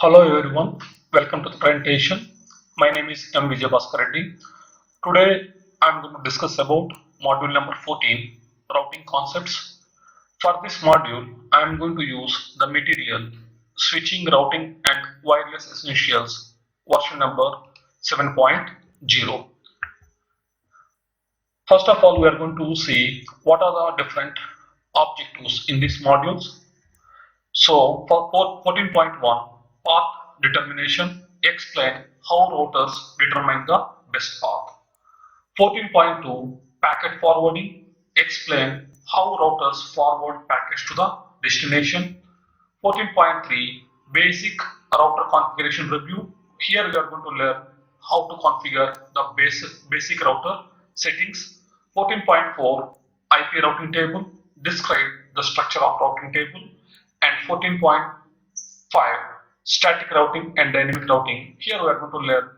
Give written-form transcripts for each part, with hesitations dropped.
Hello everyone, welcome to the presentation. My name is M. Bhaskar-Reddy. Today I am going to discuss about module number 14, routing concepts. For this module, I am going to use the material switching, routing and wireless essentials version number 7.0. First of all, we are going to see what are the different objectives in these modules. So for 14.1, path determination, explain how routers determine the best path. 14.2, packet forwarding, explain how routers forward packets to the destination. 14.3, basic router configuration review. Here we are going to learn how to configure the basic router settings. 14.4, IP routing table, describe the structure of routing table. And 14.5, static routing and dynamic routing. Here we are going to learn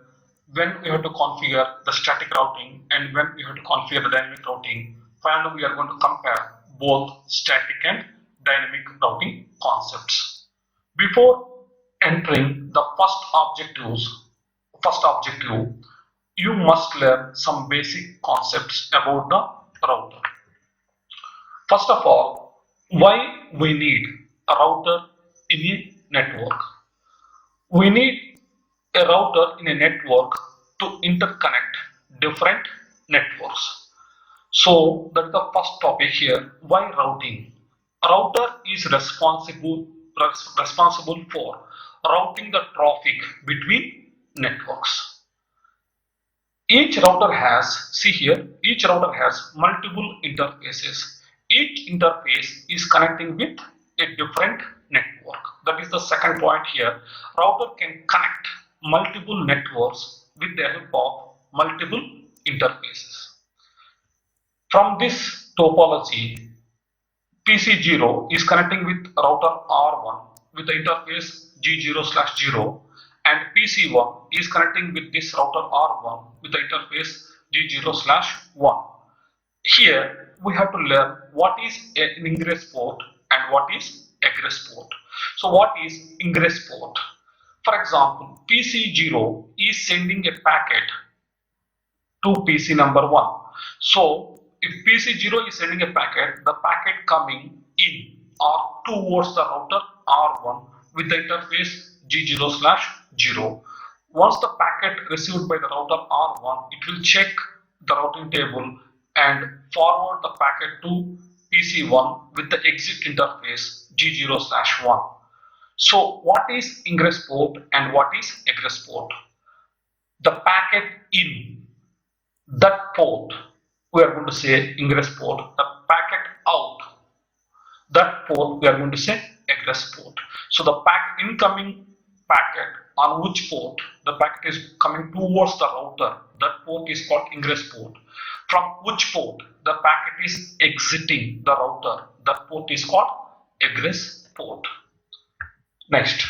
when we have to configure the static routing and when we have to configure the dynamic routing. Finally, we are going to compare both static and dynamic routing concepts. Before entering the first objective, you must learn some basic concepts about the router. First of all, why we need a router in a network? We need a router in a network to interconnect different networks. So that's the first topic here. Why routing? A router is responsible for routing the traffic between networks. Each router has multiple interfaces. Each interface is connecting with a different network. That is the second point here. Router can connect multiple networks with the help of multiple interfaces. From this topology, PC0 is connecting with router R1 with the interface G0/0, and PC1 is connecting with this router R1 with the interface G0/1. Here we have to learn what is an ingress port and what is egress port. So what is ingress port? For example, PC0 is sending a packet to PC number 1. So if PC0 is sending a packet, the packet coming in or towards the router R1 with the interface G0/0. Once the packet received by the router R1, it will check the routing table and forward the packet to PC1 with the exit interface G0/1. So what is ingress port and what is egress port? The packet in that port, we are going to say ingress port. The packet out, that port, we are going to say egress port. So the incoming packet on which port the packet is coming towards the router, that port is called ingress port. From which port the packet is exiting the router, that port is called egress port. Next,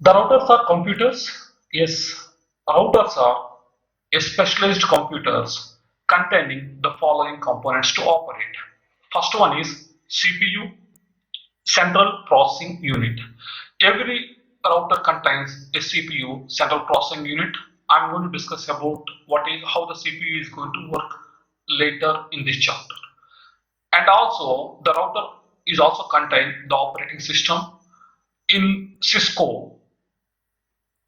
the routers are computers. Yes, routers are specialized computers containing the following components to operate. First one is CPU, central processing unit. Every router contains a CPU, central processing unit. I'm going to discuss about how the CPU is going to work later in this chapter. And also the router is also contain the operating system. In Cisco,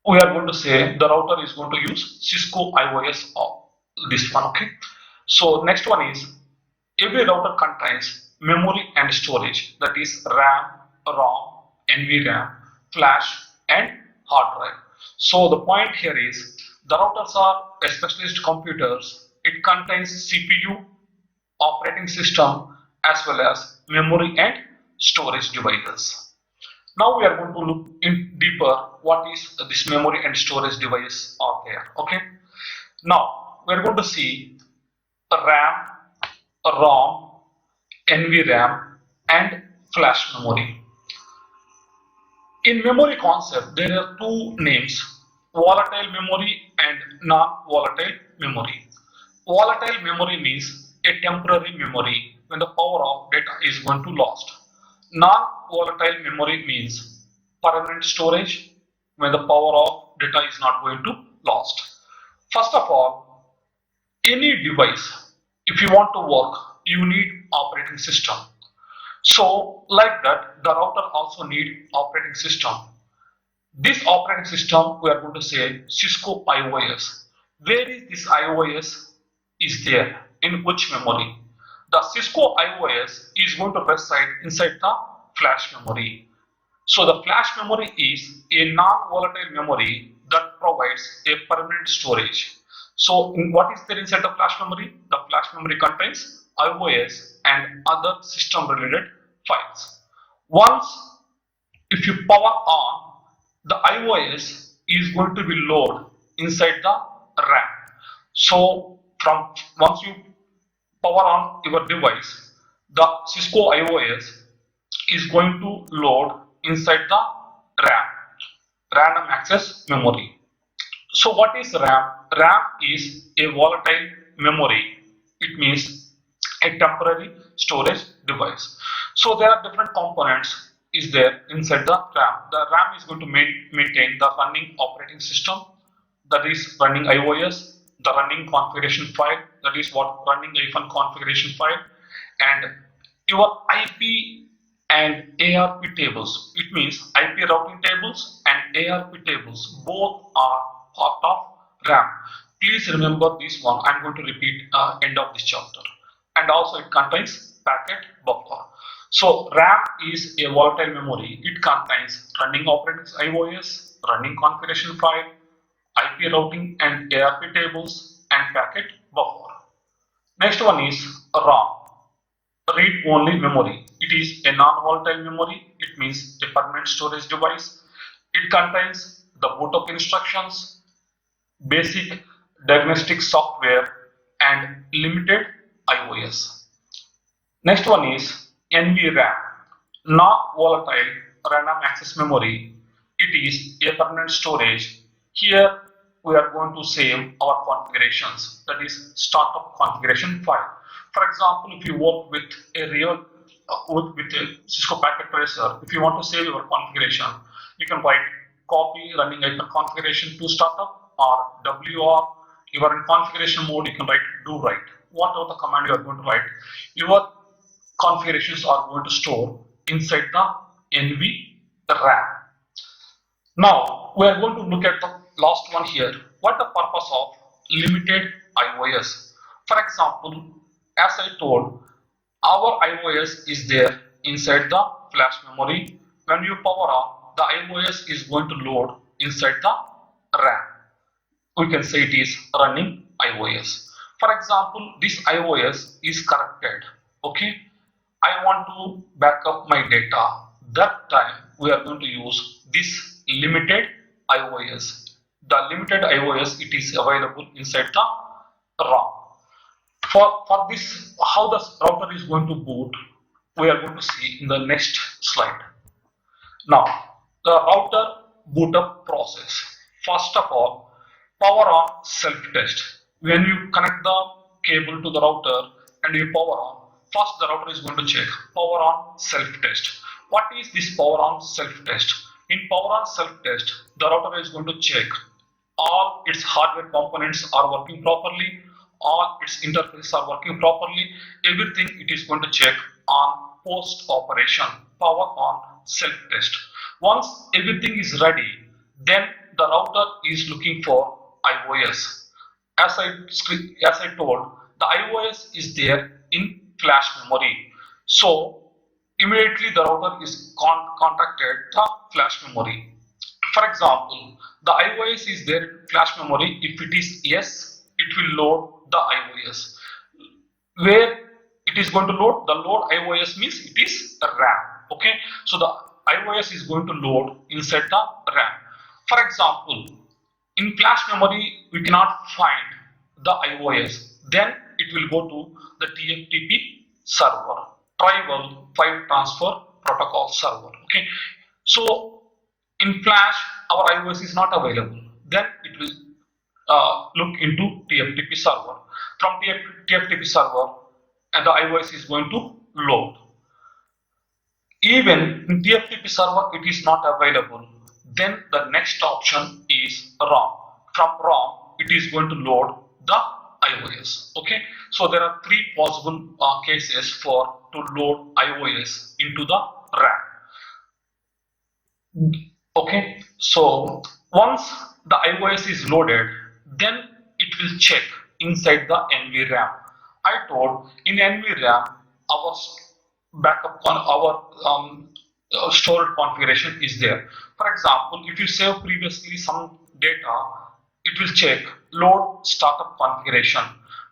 we are going to say the router is going to use Cisco IOS or this one. Okay. So next one is every router contains memory and storage, that is RAM, ROM, NVRAM, flash and hard drive. So the point here is the routers are specialist computers. It contains CPU, operating system as well as memory and storage devices. Now we are going to look in deeper what is this memory and storage device are there. Okay. Now we are going to see RAM, ROM, NVRAM and flash memory. In memory concept, there are two names: volatile memory and non-volatile memory. Volatile memory means a temporary memory when the power of data is going to lost. Non-volatile memory means permanent storage when the power of data is not going to lost. First of all, any device, if you want to work, you need operating system. So like that, the router also need operating system. This operating system, we are going to say Cisco IOS. Where is this IOS is there? In which memory? The Cisco IOS is going to reside inside the flash memory. So the flash memory is a non-volatile memory that provides a permanent storage. So what is there inside the flash memory? The flash memory contains IOS and other system related files. Once if you power on, the IOS is going to be loaded inside the RAM. So from once you power on your device, the Cisco IOS is going to load inside the RAM, random access memory. So what is RAM? RAM is a volatile memory. It means a temporary storage device. So there are different components is there inside the RAM. The RAM is going to maintain the running operating system, that is running IOS, the running configuration file, that is what running -, configuration file, and your IP and ARP tables. It means IP routing tables and ARP tables both are part of RAM. Please remember this one. I'm going to repeat end of this chapter. And also it contains packet buffer. So RAM is a volatile memory. It contains running operating IOS, running configuration file, IP routing and ARP tables, and packet buffer. Next one is ROM, read-only memory. It is a non-volatile memory. It means a permanent storage device. It contains the boot-up instructions, basic diagnostic software, and limited IOS. Next one is NVRAM, not volatile random access memory. It is a permanent storage. Here we are going to save our configurations, that is startup configuration file. For example, if you work with a real with a Cisco packet tracer, if you want to save your configuration, you can write copy running configuration to startup, or WR. You are in configuration mode, you can write do write. Whatever the command you are going to write, your configurations are going to store inside the NVRAM. Now we are going to look at the last one here. What the purpose of limited IOS? For example, as I told, our IOS is there inside the flash memory. When you power on, the IOS is going to load inside the RAM. We can say it is running IOS. For example, this IOS is corrupted. Okay, I want to back up my data. That time we are going to use this limited IOS. The limited IOS, it is available inside the ROM. For this, how the router is going to boot, we are going to see in the next slide. Now, the router boot up process. First of all, power on self-test. When you connect the cable to the router and you power on, first the router is going to check power on self-test. What is this power on self-test? In power on self-test, the router is going to check all its hardware components are working properly, all its interfaces are working properly, everything it is going to check on post operation, power on self-test. Once everything is ready, then the router is looking for IOS. As I told, the IOS is there in flash memory. So immediately the router is contacted the flash memory. For example, the IOS is there in flash memory. If it is yes, it will load the IOS. Where it is going to load? The load IOS means it is RAM. Okay, so the IOS is going to load inside the RAM. For example, in flash memory we cannot find the IOS. Then it will go to the TFTP server, Tribal File Transfer Protocol server. Okay, so in flash our IOS is not available. Then it will look into TFTP server. From TFTP server, and the IOS is going to load. Even in TFTP server it is not available. then the next option is ROM. From ROM, it is going to load the IOS. Okay, so there are three possible cases for to load IOS into the RAM. Okay, so once the IOS is loaded, then it will check inside the NVRAM. I told in NVRAM our backup on our stored configuration is there. For example, if you save previously some data, it will check load startup configuration.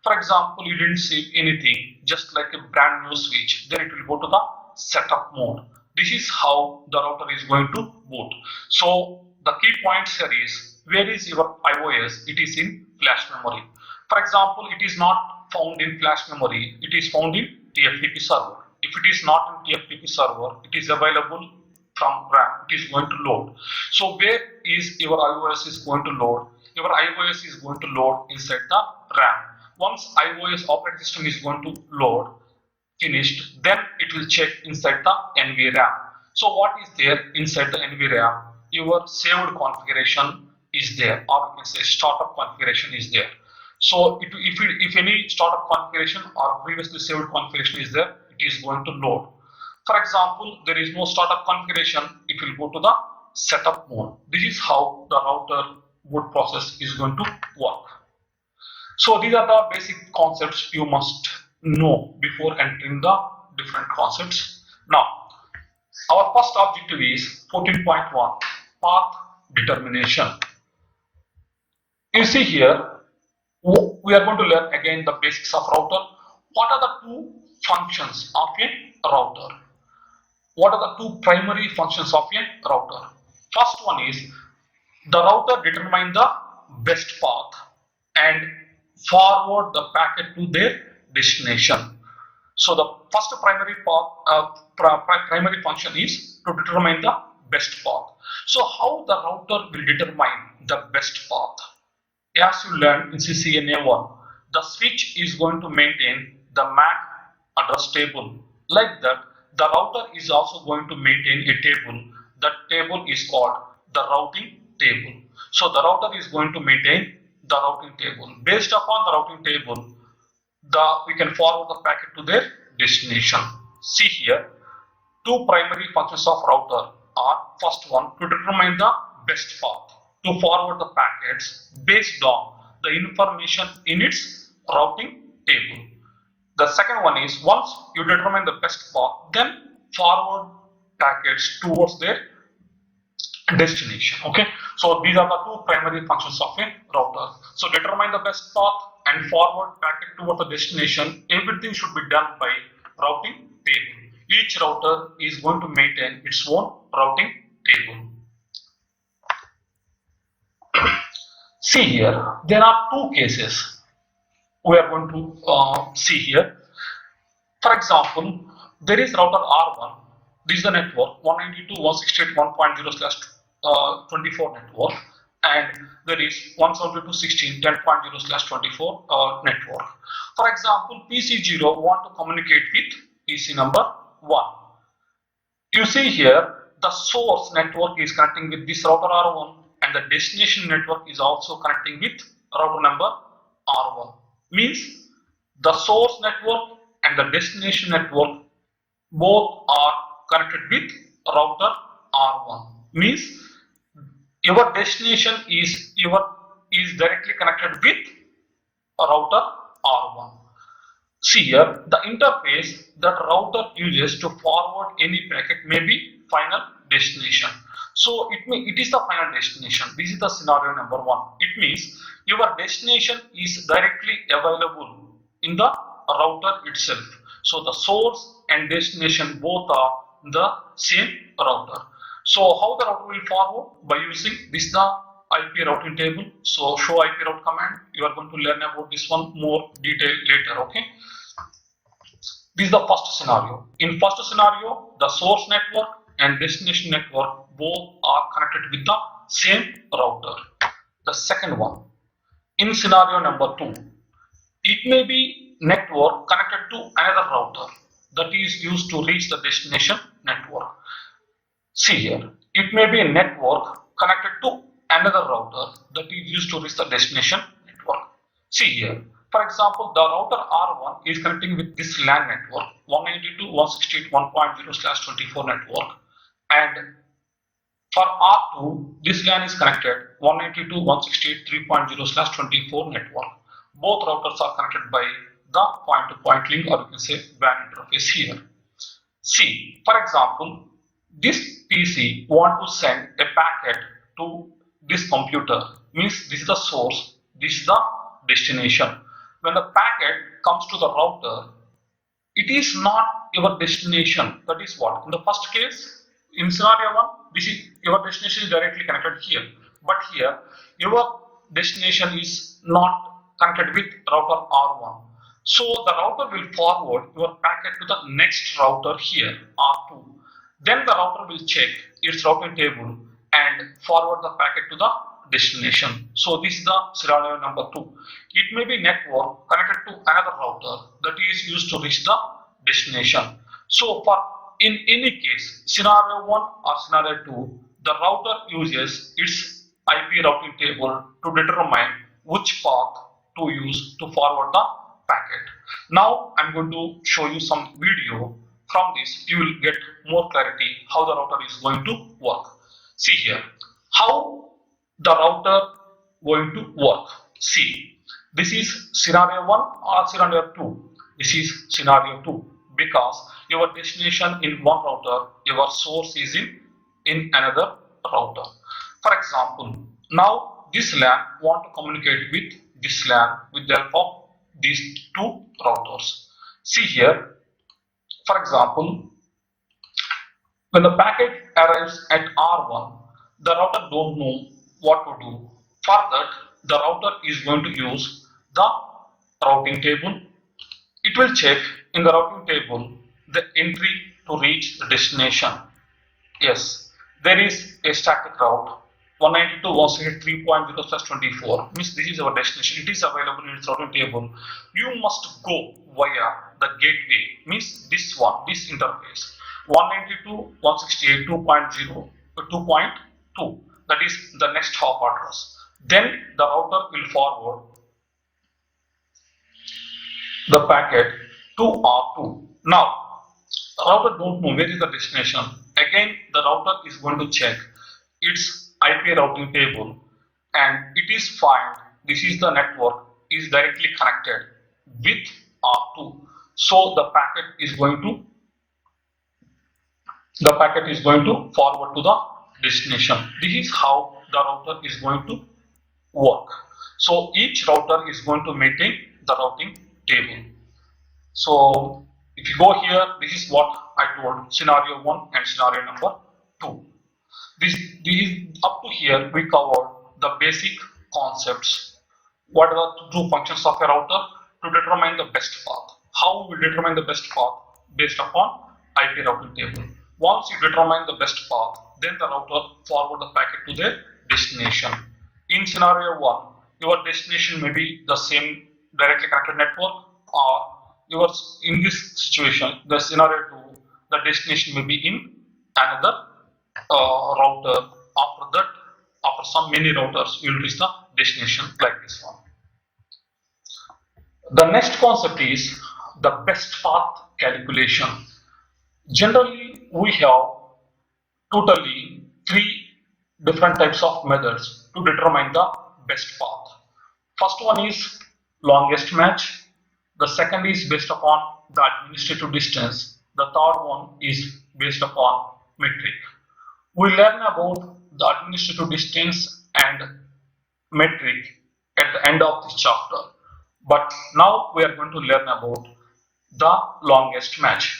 For example, you didn't save anything, just like a brand new switch, then it will go to the setup mode. This is how the router is going to boot. So the key points here is, where is your IOS? It is in flash memory. For example, it is not found in flash memory, it is found in TFTP server. If it is not in TFTP server, it is available from RAM, it is going to load. So where is your IOS is going to load? Your IOS is going to load inside the RAM. Once IOS operating system is going to load, finished, then it will check inside the NVRAM. So what is there inside the NVRAM? Your saved configuration is there, or you can say startup configuration is there. So if any startup configuration or previously saved configuration is there, it is going to load. For example, there is no startup configuration, it will go to the setup mode. This is how the router boot process is going to work. So these are the basic concepts you must know before entering the different concepts. Now, our first objective is 14.1, path determination. You see here, we are going to learn again the basics of router. What are the two functions of a router? What are the two primary functions of a router? First one is, the router determines the best path and forward the packet to their destination. So the first primary primary function is to determine the best path. So how the router will determine the best path? As you learned in CCNA 1, the switch is going to maintain the MAC address table. Like that, the router is also going to maintain a table. That table is called the routing table. So the router is going to maintain the routing table. Based upon the routing table, we can forward the packet to their destination. See here, two primary functions of router are, first one, to determine the best path, to forward the packets based on the information in its routing table. The second one is, once you determine the best path, then forward packets towards their destination. Okay, so these are the two primary functions of a router. So determine the best path and forward packet toward the destination. Everything should be done by routing table. Each router is going to maintain its own routing table. See here, there are two cases we are going to see here. For example, there is router R1. This is the network 192.168.1.0/24 network, and there is 172.16.10.0/24 network. For example, PC0 want to communicate with PC number 1. You see here, the source network is connecting with this router R1, and the destination network is also connecting with router number R1. Means the source network and the destination network both are connected with router R1. Means your destination is directly connected with router R1. See here, the interface that router uses to forward any packet may be final destination. So it is the final destination. This is the scenario number 1. It means your destination is directly available in the router itself. So the source and destination both are the same router. So how the router will forward? By using this the IP routing table. So show IP route command. You are going to learn about this one more detail later. Okay. This is the first scenario. In first scenario, the source network and destination network both are connected with the same router. The second one, in scenario number 2, it may be network connected to another router that is used to reach the destination network. See here, it may be a network connected to another router that is used to reach the destination network. See here, for example, the router R1 is connecting with this LAN network 192.168.1.0/24 network, and for R2, this LAN is connected 192.168.3.0/24 network. Both routers are connected by the point-to-point link, or you can say WAN interface here. See, for example, this PC want to send a packet to this computer, means this is the source, this is the destination. When the packet comes to the router, it is not your destination. That is what? In the first case, in scenario 1, this is your destination is directly connected here. But here, your destination is not connected with router R1. So the router will forward your packet to the next router here, R2. Then the router will check its routing table and forward the packet to the destination. So this is the scenario number 2. It may be network connected to another router that is used to reach the destination. So for in any case, scenario 1 or scenario 2, the router uses its IP routing table to determine which path to use to forward the packet. Now I'm going to show you some video. From this you will get more clarity how the router is going to work. See here, how the router going to work. See, this is scenario 1 or scenario 2. This is scenario 2 because your destination in one router, your source is in another router. For example, now this LAN want to communicate with this LAN with the help of these two routers. See here, for example, when the packet arrives at R1, the router don't know what to do. For that, the router is going to use the routing table. It will check in the routing table the entry to reach the destination. Yes, there is a static route 192.168.3.0/24, means this is our destination. It is available in its routing table. You must go via the gateway, means this one, this interface 192.168.2.2, that is the next hop address. Then the router will forward the packet to R2. Now, router don't know where is the destination. Again, the router is going to check its IP routing table, and it is fine. This is the network is directly connected with R2. So the packet is going to forward to the destination. This is how the router is going to work. So each router is going to maintain the routing table. So if you go here, this is what I told, scenario 1 and scenario number 2. This is up to here we covered the basic concepts. What are the two functions of a router? To determine the best path. How we determine the best path? Based upon IP routing table. Once you determine the best path, then the router forward the packet to their destination. In scenario 1, your destination may be the same directly connected network, or yours in this situation, the scenario 2, the destination may be in another router. After that, after some many routers, you will reach the destination like this one. The next concept is the best path calculation. Generally, we have totally 3 different types of methods to determine the best path. First one is longest match. The second is based upon the administrative distance. The third one is based upon metric. We learn about the administrative distance and metric at the end of this chapter. But now we are going to learn about the longest match.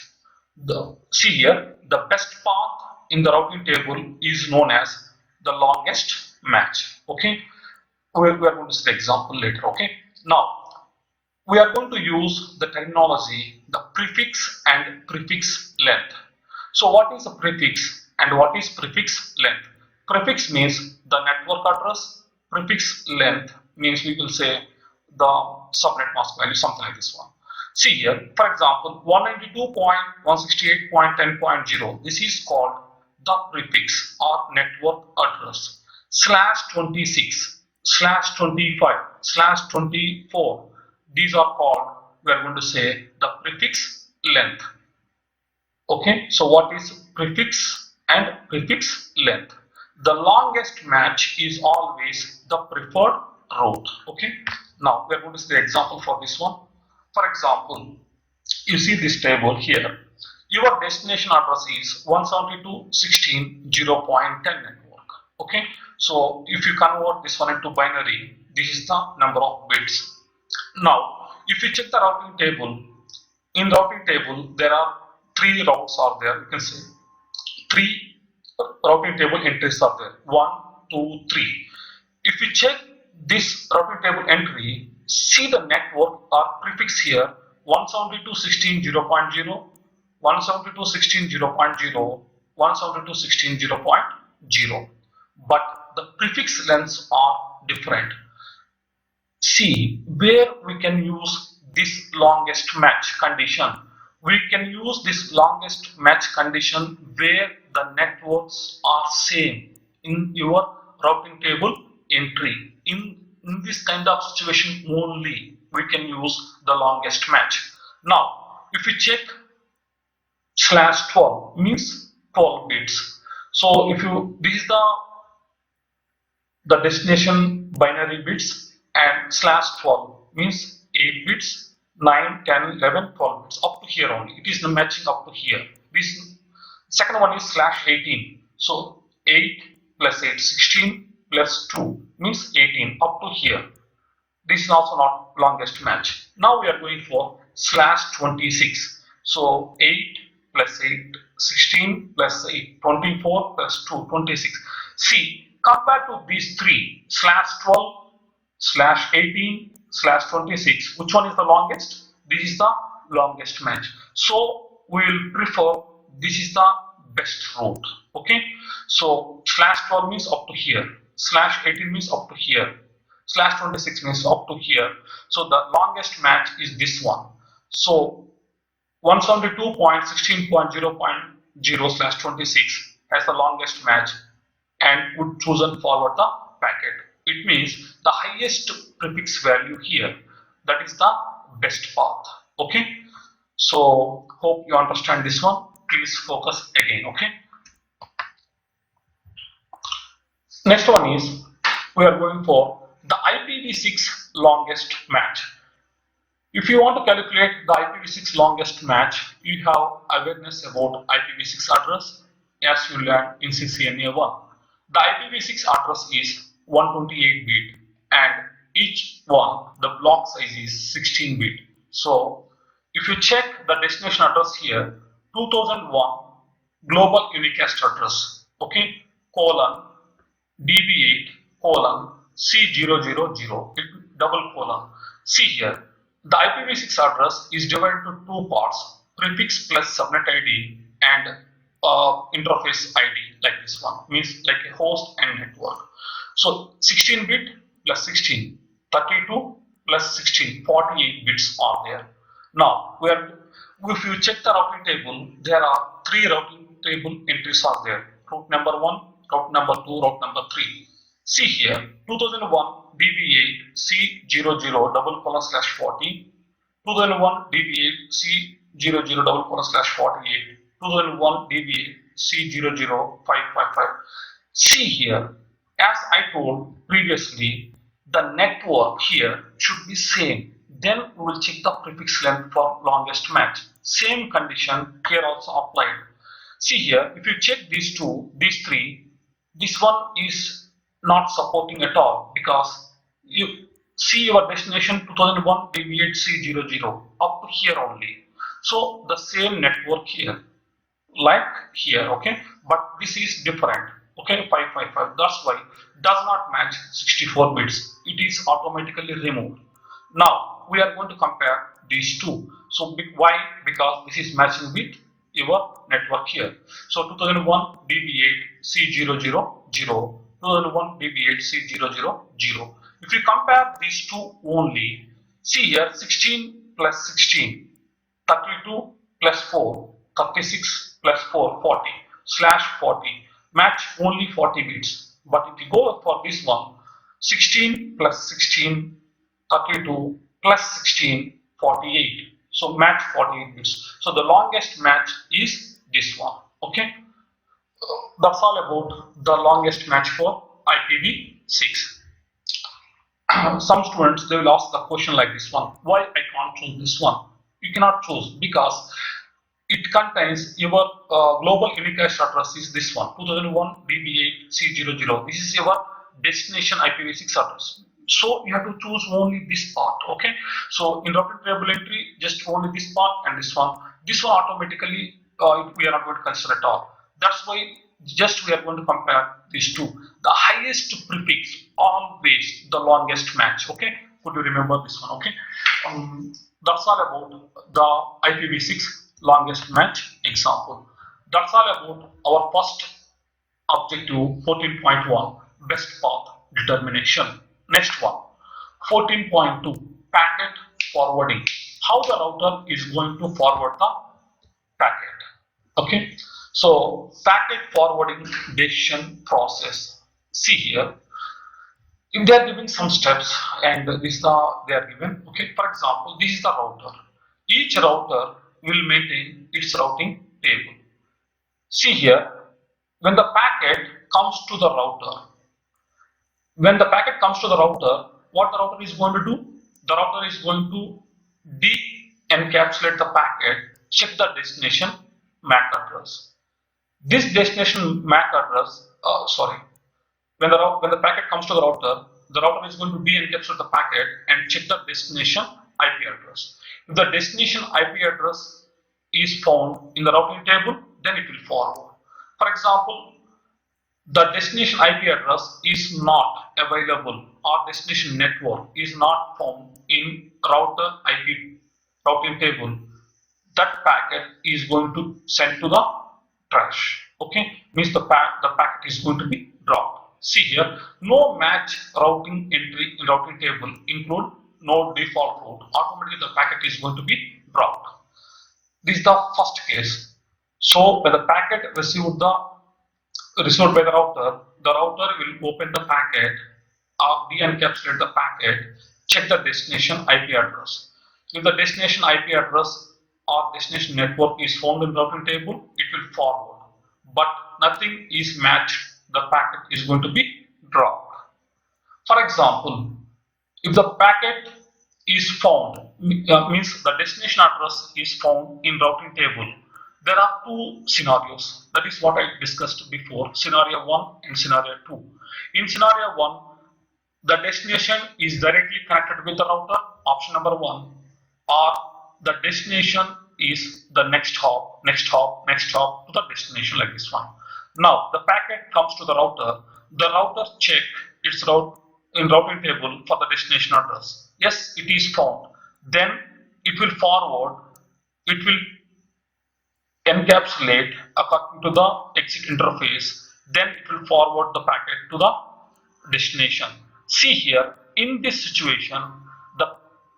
See here, the best path in the routing table is known as the longest match. Okay, we are going to see the example later. Okay, now we are going to use the terminology, the prefix and prefix length. So what is a prefix and what is prefix length? Prefix means the network address. Prefix length means we will say the subnet mask value, something like this one. See here, for example, 192.168.10.0. This is called the prefix or network address. /26, /25, /24. These are called, we are going to say, the prefix length. Okay, so what is prefix and prefix length? The longest match is always the preferred route. Okay, now we are going to see the example for this one. For example, you see this table here. Your destination address is 172.16.0.10 network. Okay, so if you convert this one into binary, this is the number of bits. Now, if you check the routing table, in routing table there are three routes are there. You can see three routing table entries are there. 1, 2, 3. If you check this routing table entry, see the network or prefix here 172.16.0.0, 172.16.0.0, 172.16.0.0, but the prefix lengths are different. See where we can use this longest match condition. We can use this longest match condition where the networks are same in your routing table entry. In this kind of situation only we can use the longest match. Now if you check /12 means 12 bits. So if you, this is the destination binary bits, and /12 means 8 bits, 9, 10, 11, 12 bits, up to here only. It is the matching up to here. This second one is /18. So 8 plus 8, 16 plus 2 means 18 up to here. This is also not longest match. Now we are going for /26. So 8 plus 8, 16 plus 8, 24 plus 2, 26. See, compared to these three, /12, /18, /26, which one is the longest? This is the longest match. So we will prefer, this is the best route. Okay, so /12 means up to here, /18 means up to here, /26 means up to here. So the longest match is this one. So 172.16.0.0/26 has the longest match and would chosen forward the packet. It means the highest prefix value here, that is the best path. Okay, so hope you understand this one. Please focus again. Okay, next one is we are going for the IPv6 longest match. If you want to calculate the IPv6 longest match, you have awareness about IPv6 address as you learned in CCNA1. The IPv6 address is 128 bit and each one, the block size is 16 bit. So if you check the destination address here, 2001 global unicast address, okay, colon DB8 colon C000 double colon. See here, the IPv6 address is divided into two parts, prefix plus subnet ID and interface ID, like this one, means like a host and network. So 16 bit plus 16, 32 plus 16, 48 bits are there. Now, if you check the routing table, there are three routing table entries are there. Route number 1, route number 2, route number 3. See here, 2001 DB8 C00 double colon /40, 2001 DB8 C00 double colon /48, 2001 DB8 C00555. See here, as I told previously, the network here should be same. Then we will check the prefix length for longest match. Same condition here also applied. See here, if you check these two, these three, this one is not supporting at all because you see your destination 2001 DB8 C00 up to here only. So the same network here, like here, okay, but this is different. Okay, 555. That's why does not match 64 bits. It is automatically removed. Now we are going to compare these two. So why? Because this is matching with your network here. So 2001 DB8 C000, 2001 DB8 C000. If you compare these two only, see here 16 plus 16, 32 plus 4, 36 plus 4, 40 /40 match only 40 bits. But if you go for this one, 16 plus 16, 32 plus 16, 48. So match 48 bits. So the longest match is this one. Okay. That's all about the longest match for IPv6. Some students, they will ask the question like this one: why I can't choose this one? You cannot choose because it contains your global unique address is this one, 2001 DB8C00. This is your destination IPv6 address. So you have to choose only this part. Okay. So in routing table entry, just only this part and this one. This one automatically we are not going to consider at all. That's why just we are going to compare these two. The highest prefix always the longest match. Okay. Could you remember this one? Okay. That's all about the IPv6 longest match example. That's all about our first objective 14.1 best path determination. Next one, 14.2 packet forwarding. How the router is going to forward the packet. Okay, so packet forwarding decision process. See here, if they are giving some steps and this they are given. Okay, for example, this is the router. Each router will maintain its routing table. See here, when the packet comes to the router, what the router is going to do? The router is going to de-encapsulate the packet, check the destination MAC address. This destination MAC address, when the packet comes to the router is going to de-encapsulate the packet and check the destination IP address. If the destination IP address is found in the routing table, then it will forward. For example, the destination IP address is not available or destination network is not found in router IP routing table, that packet is going to send to the trash. Okay, means the packet is going to be dropped. See here, no match routing entry in routing table include no default route. Automatically the packet is going to be dropped. This is the first case. So when the packet received by the router will open the packet, de-encapsulate the packet, check the destination IP address. If the destination IP address or destination network is found in the routing table, it will forward. But nothing is matched, the packet is going to be dropped. For example, if the packet is found, means the destination address is found in routing table, there are two scenarios. That is what I discussed before, scenario 1 and scenario 2. In scenario 1, the destination is directly connected with the router, option number 1, or the destination is the next hop to the destination like this one. Now the packet comes to the router check its route in routing table for the destination address. Yes, it is found. Then it will forward, it will encapsulate according to the exit interface, then it will forward the packet to the destination. See here, in this situation,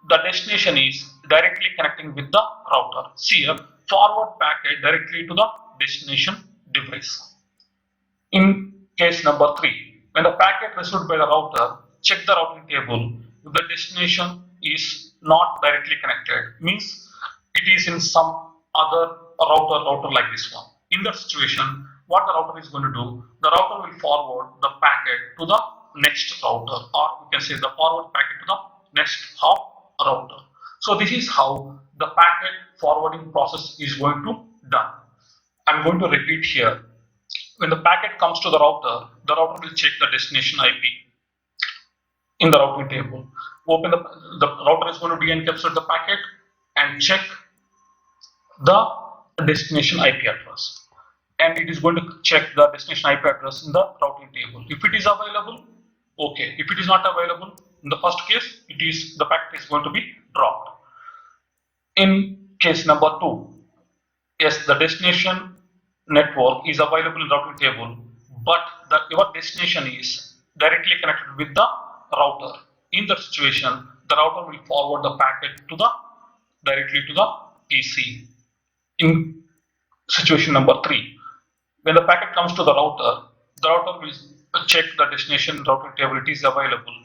the destination is directly connecting with the router. See here, forward packet directly to the destination device. In case number 3, when the packet received by the router, check the routing table. If the destination is not directly connected, means it is in some other router like this one. In that situation, what the router is going to do, the router will forward the packet to the next router, or you can say the forward packet to the next hop router. So this is how the packet forwarding process is going to done. I'm going to repeat here. When the packet comes to the router will check the destination IP in the routing table. Open the router is going to de-encapsulate the packet and check the destination IP address, and it is going to check the destination IP address in the routing table. If it is available, okay. If it is not available, in the first case, the packet is going to be dropped. In case number 2, yes, the destination network is available in routing table, but your destination is directly connected with the router. In that situation, the router will forward the packet directly to the PC. In situation number 3, when the packet comes to the router will check the destination routing table, it is available,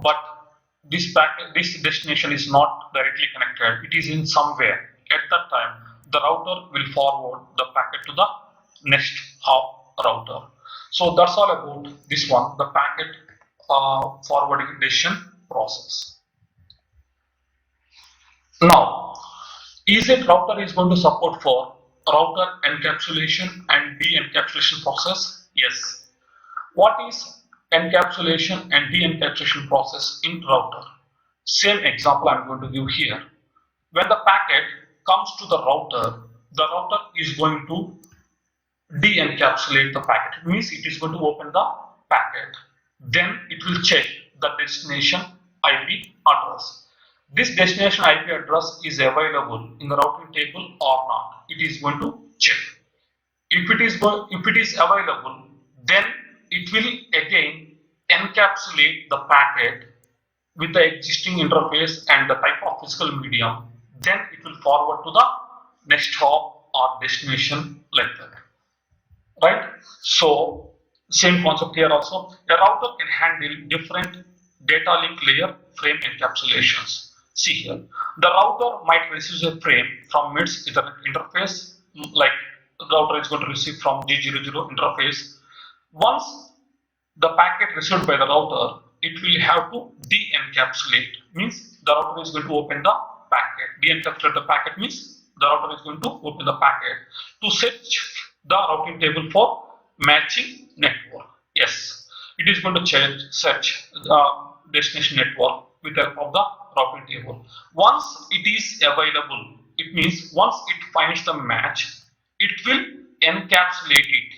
but this destination is not directly connected, it is in somewhere. At that time, the router will forward the packet to the next hop router. So that's all about this one, the packet forwarding decision process. Now, EZ router is going to support for router encapsulation and de-encapsulation process. Yes. What is encapsulation and de-encapsulation process in router? Same example I'm going to give here. When the packet comes to the router is going to de-encapsulate the packet. It means it is going to open the packet. Then it will check the destination IP address. This destination IP address is available in the routing table or not. It is going to check. If it is available, then it will again encapsulate the packet with the existing interface and the type of physical medium. Then it will forward to the next hop or destination like that. Right? So same concept here also. A router can handle different data link layer frame encapsulations. See here, the router might receive a frame from MIDS Ethernet interface, like the router is going to receive from G00 interface. Once the packet received by the router, it will have to de-encapsulate, means the router is going to open the packet. De-encapsulate the packet means the router is going to open the packet to search the routing table for matching network. Yes, it is going to search the destination network with the help of the routing table. Once it is available, it means once it finds the match, it will encapsulate it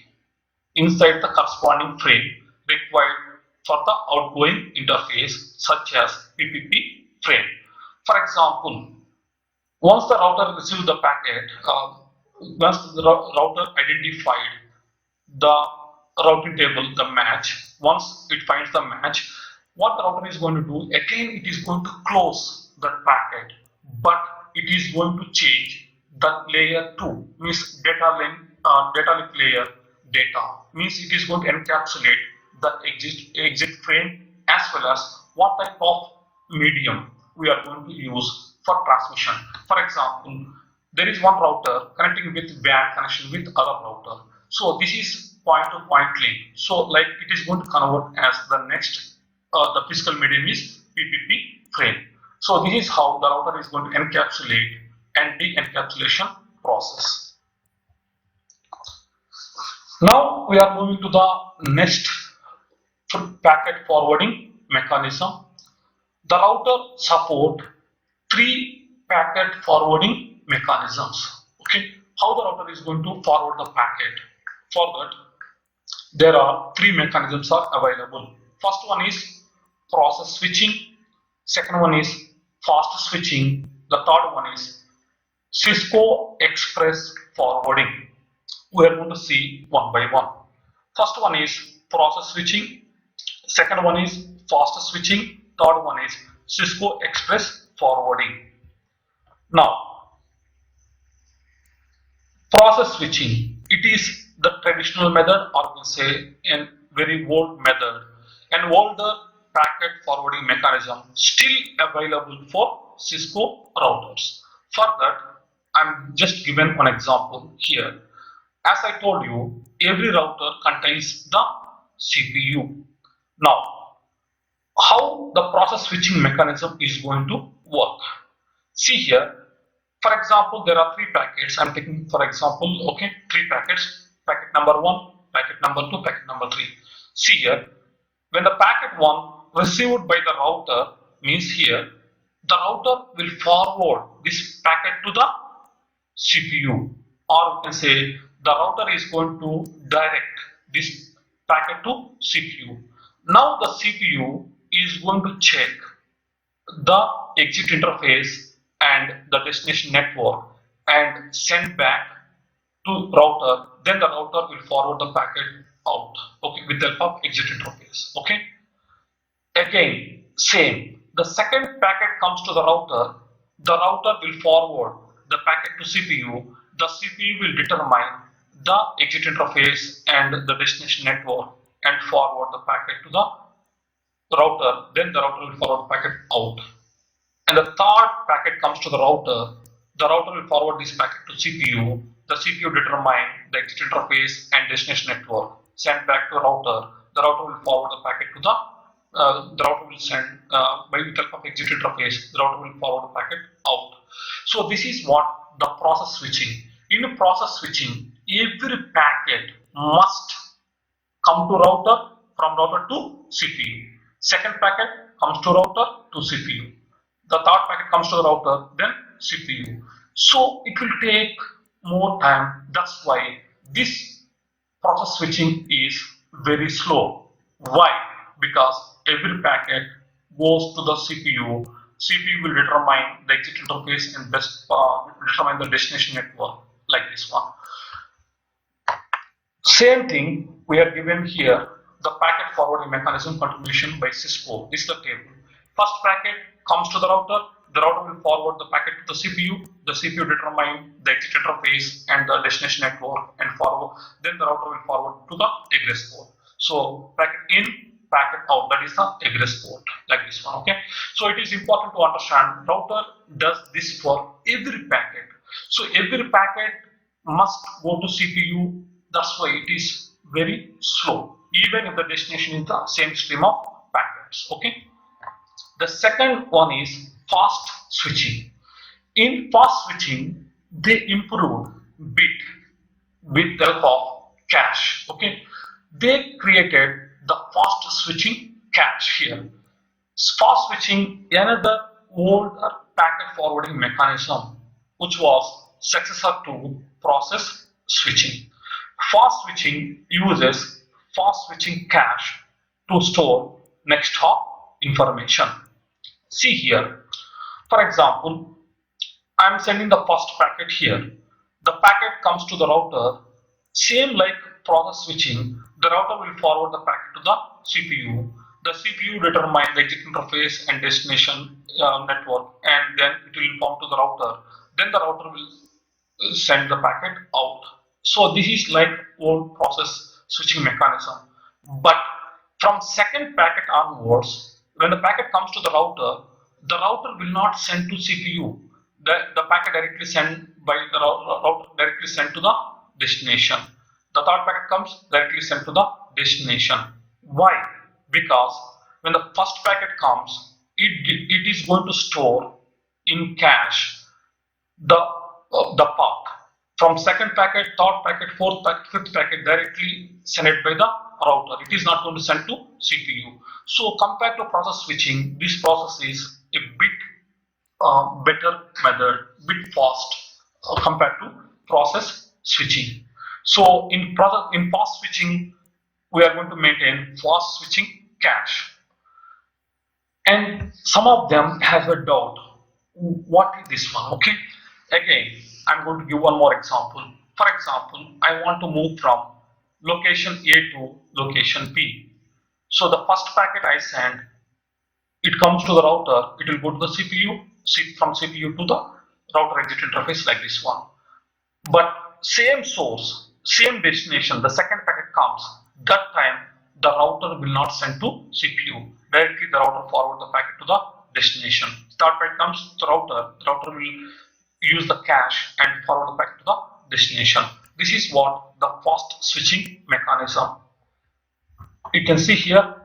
inside the corresponding frame required for the outgoing interface, such as PPP frame. For example, once the router receives the packet, once the router identified the routing table, the match, once it finds the match, what the router is going to do, again it is going to close that packet, but it is going to change the layer 2, means data link layer data, means it is going to encapsulate the exit frame as well as what type of medium we are going to use for transmission. For example, there is one router connecting with WAN connection with other router. So this is point-to-point link. So like it is going to convert as the next the physical medium is PPP frame. So this is how the router is going to encapsulate and de-encapsulation process. Now we are moving to the next packet forwarding mechanism. The router support 3 packet forwarding mechanisms. Okay, how the router is going to forward the packet? For that, there are 3 mechanisms are available. First one is process switching, second one is fast switching, the third one is Cisco Express forwarding. We are going to see one by one. First one is process switching, second one is fast switching, third one is Cisco Express forwarding. Now, process switching, it is the traditional method, or we say a very old method, an older packet forwarding mechanism still available for Cisco routers. For that, I'm just given one example here. As I told you, every router contains the CPU. Now, how the process switching mechanism is going to work? See here, for example, there are 3 packets. I'm taking, for example, okay, 3 packets. Packet number 1, packet number 2, packet number 3. See here, when the packet 1 received by the router, means here, the router will forward this packet to the CPU, or we can say the router is going to direct this packet to CPU. Now the CPU is going to check the exit interface and the destination network and send back to router. Then the router will forward the packet out, okay, with the help of exit interface. Okay. Again, same. The second packet comes to the router will forward the packet to CPU. The CPU will determine the exit interface and the destination network and forward the packet to the router. Then the router will forward the packet out. And the third packet comes to the router will forward this packet to CPU. The CPU determine the exit interface and destination network. Send back to the router will forward the packet to the router will send by the help of exit interface, the router will forward the packet out. So this is what the process switching. In process switching, every packet must come to router, from router to CPU. Second packet comes to router to CPU. The third packet comes to the router, then CPU. So it will take more time. That's why this process switching is very slow. Why? Because every packet goes to the CPU. CPU will determine the exit interface and determine the destination network, like this one. Same thing we are given here, the packet forwarding mechanism contribution by Cisco. This is the table. First packet comes to the router will forward the packet to the CPU determine the exit interface and the destination network and forward, then the router will forward to the egress port. So packet in, packet out, that is the egress port, like this one, okay? So it is important to understand router does this for every packet. So every packet must go to CPU, that's why it is very slow, even if the destination is the same stream of packets, okay? The second one is fast switching. In fast switching, they improved bit with the help of cache. Okay, they created the fast switching cache here. Fast switching, another old packet forwarding mechanism, which was successor to process switching. Fast switching uses fast switching cache to store next hop information. See here, for example, I am sending the first packet here. The packet comes to the router, same like process switching, the router will forward the packet to the CPU. The CPU determines the exit interface and destination network, and then it will inform to the router. Then the router will send the packet out. So this is like old process switching mechanism. But from second packet onwards, when the packet comes to the router will not send to CPU. The packet directly sent by the router directly sent to the destination. The third packet comes directly sent to the destination. Why? Because when the first packet comes, it is going to store in cache the path. From second packet, third packet, fourth packet, fifth packet directly sent it by the router. It is not going to send to CPU. So compared to process switching, this process is a bit better method, bit fast compared to process switching. So in fast switching, we are going to maintain fast switching cache. And some of them have a doubt. What is this one? Okay. Again, I'm going to give one more example. For example, I want to move from location A to location B. So the first packet I send, it comes to the router, it will go to the CPU, from CPU to the router exit interface, like this one. But same source, same destination, the second packet comes, that time the router will not send to CPU. Directly the router forward the packet to the destination. Third packet comes to the router will use the cache and forward the packet to the destination. This is what the fast switching mechanism. You can see here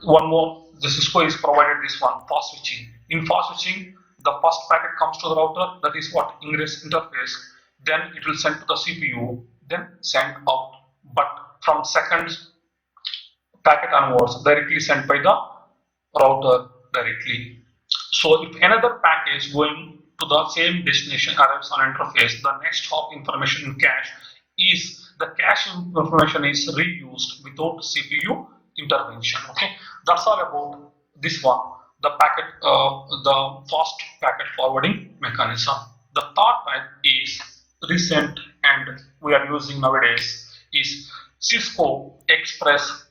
one more, the Cisco is provided this one, fast switching. In fast switching, the first packet comes to the router, that is what ingress interface, then it will send to the CPU, then send out. But from second packet onwards, directly sent by the router directly. So if another package going to the same destination arrives on interface, the next hop information in cache is the cache information is reused without CPU intervention. Okay, that's all about this one, the packet, the fast packet forwarding mechanism. The third type is recent and we are using nowadays is Cisco Express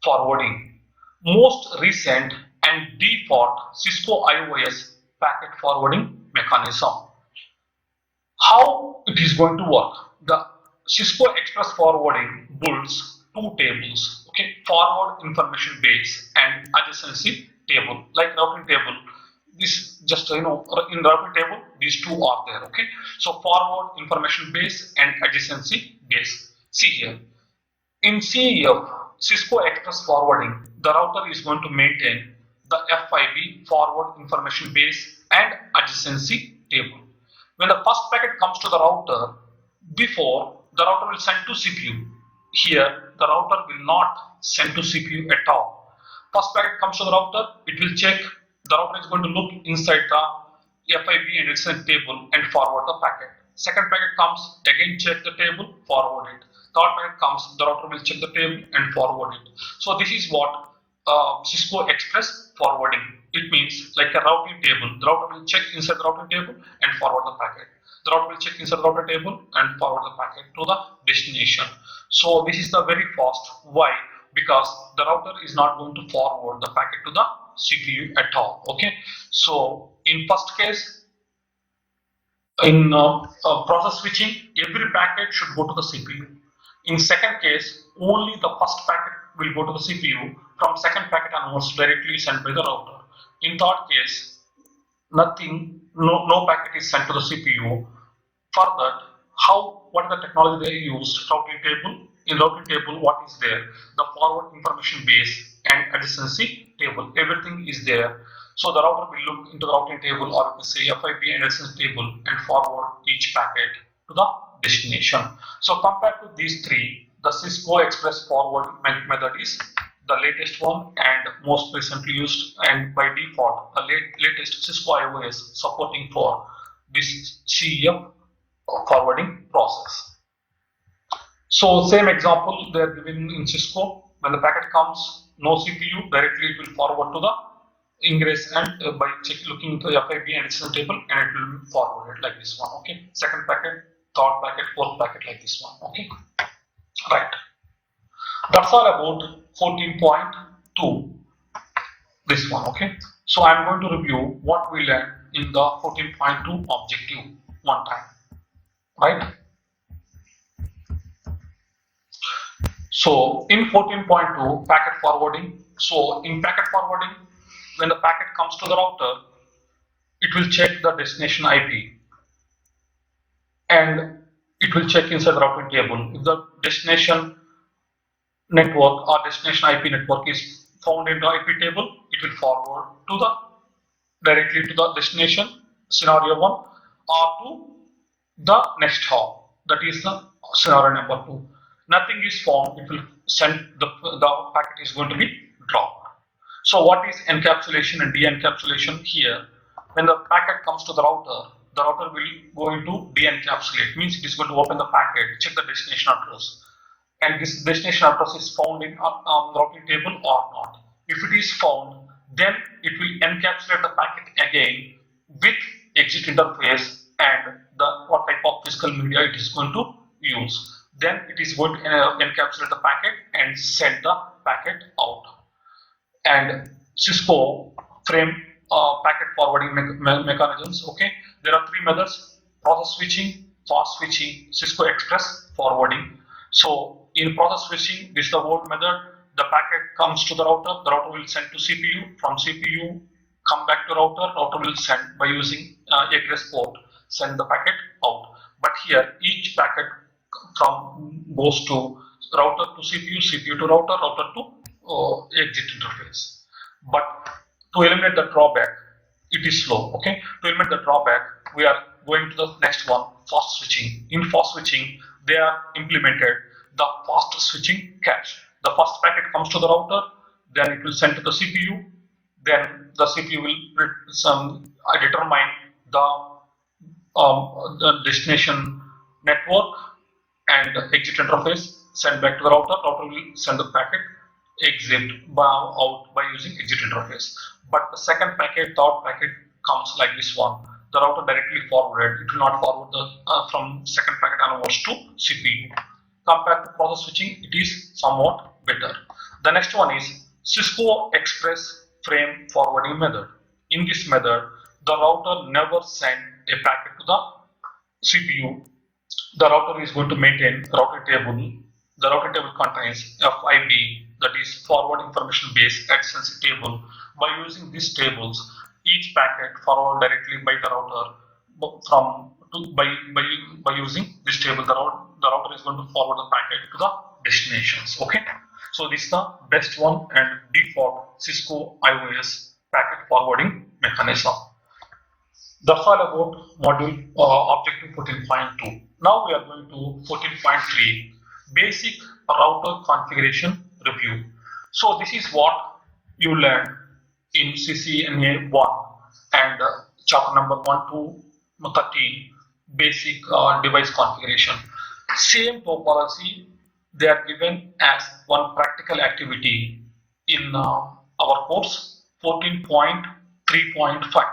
forwarding. Most recent and default Cisco IOS packet forwarding mechanism. How it is going to work? The Cisco Express forwarding builds two tables. Okay, forward information base and adjacency table, like routing table. This just in routing table, these two are there. Okay, so forward information base and adjacency base. See here, in CEF, Cisco Express Forwarding, the router is going to maintain the FIB, forward information base and adjacency table. When the first packet comes to the router, before the router will send to CPU. Here, the router will not send to CPU at all. First packet comes to the router, it will check. The router is going to look inside the FIB and adjacency table and forward the packet. Second packet comes, again check the table, forward it. Third packet comes, the router will check the table and forward it. So this is what Cisco Express forwarding. It means like a routing table. The router will check inside the routing table and forward the packet. The router will check inside the router table and forward the packet to the destination. So this is the very fast. Why? Because the router is not going to forward the packet to the CPU at all. Okay. So in first case, in process switching, every packet should go to the CPU. In second case, only the first packet will go to the CPU. From second packet onwards, directly sent by the router. In third case, nothing, no packet is sent to the CPU. Further, what is the technology they used? Routing table. In routing table, what is there? The forward information base and adjacency table. Everything is there. So the router will look into the routing table, or say FIB and adjacency table, and forward each packet to the destination. So compared to these three, the Cisco Express forward method is the latest one and most recently used, and by default the latest Cisco iOS supporting for this CEF forwarding process. So same example they are given in Cisco. When the packet comes, no CPU, directly it will forward to the ingress and by looking into the FIB and adjacency table, and it will be forwarded like this one. Okay, second packet, third packet, fourth packet, like this one. Okay, right. That's all about 14.2. This one. Okay, so I'm going to review what we learned in the 14.2 objective one time. Right. So in 14.2 packet forwarding. So in packet forwarding, when the packet comes to the router, it will check the destination IP and it will check inside the routing table. If the destination network or destination IP network is found in the IP table, it will forward to the directly to the destination scenario 1 or to the next hop, that is the scenario number 2. Nothing is found, it will send the packet is going to be dropped. So what is encapsulation and de-encapsulation here? When the packet comes to the router will go into de-encapsulate, means it is going to open the packet, check the destination address, and this destination address is found in routing table or not. If it is found, then it will encapsulate the packet again with exit interface and what type of physical media it is going to use. Then it is going to encapsulate the packet and send the packet out. And Cisco frame packet forwarding mechanisms. Okay, there are three methods: process switching, fast switching, Cisco Express forwarding. So in process switching, this is the old method. The packet comes to the router will send to CPU, from CPU come back to router will send by using egress port, send the packet out. But here each packet goes to router to CPU, CPU to router to exit interface. But to eliminate the drawback, it is slow. Okay, to eliminate the drawback, we are going to the next one, fast switching. In fast switching, they are implemented the fast switching cache. The first packet comes to the router, then it will send to the CPU, then the CPU will determine the destination network and exit interface, send back to the router will send the packet exit out by using exit interface. But the second packet, third packet comes like this one. The router directly forwarded. It will not forward from second packet onwards to CPU. Compared to process switching, it is somewhat better. The next one is Cisco Express frame forwarding method. In this method, the router never send a packet to the CPU. The router is going to maintain routing table. The routing table contains FIB. that is forward information base adjacency table. By using these tables, each packet forward directly by the router by using this table, the router is going to forward the packet to the destinations. Okay, so this is the best one and default Cisco IOS packet forwarding mechanism. That's all about module objective 14.2. Now we are going to 14.3, basic router configuration review. So this is what you learned in CCNA 1 and chapter number 1 to 13, basic device configuration. Same topology they are given as one practical activity in our course 14.3.5.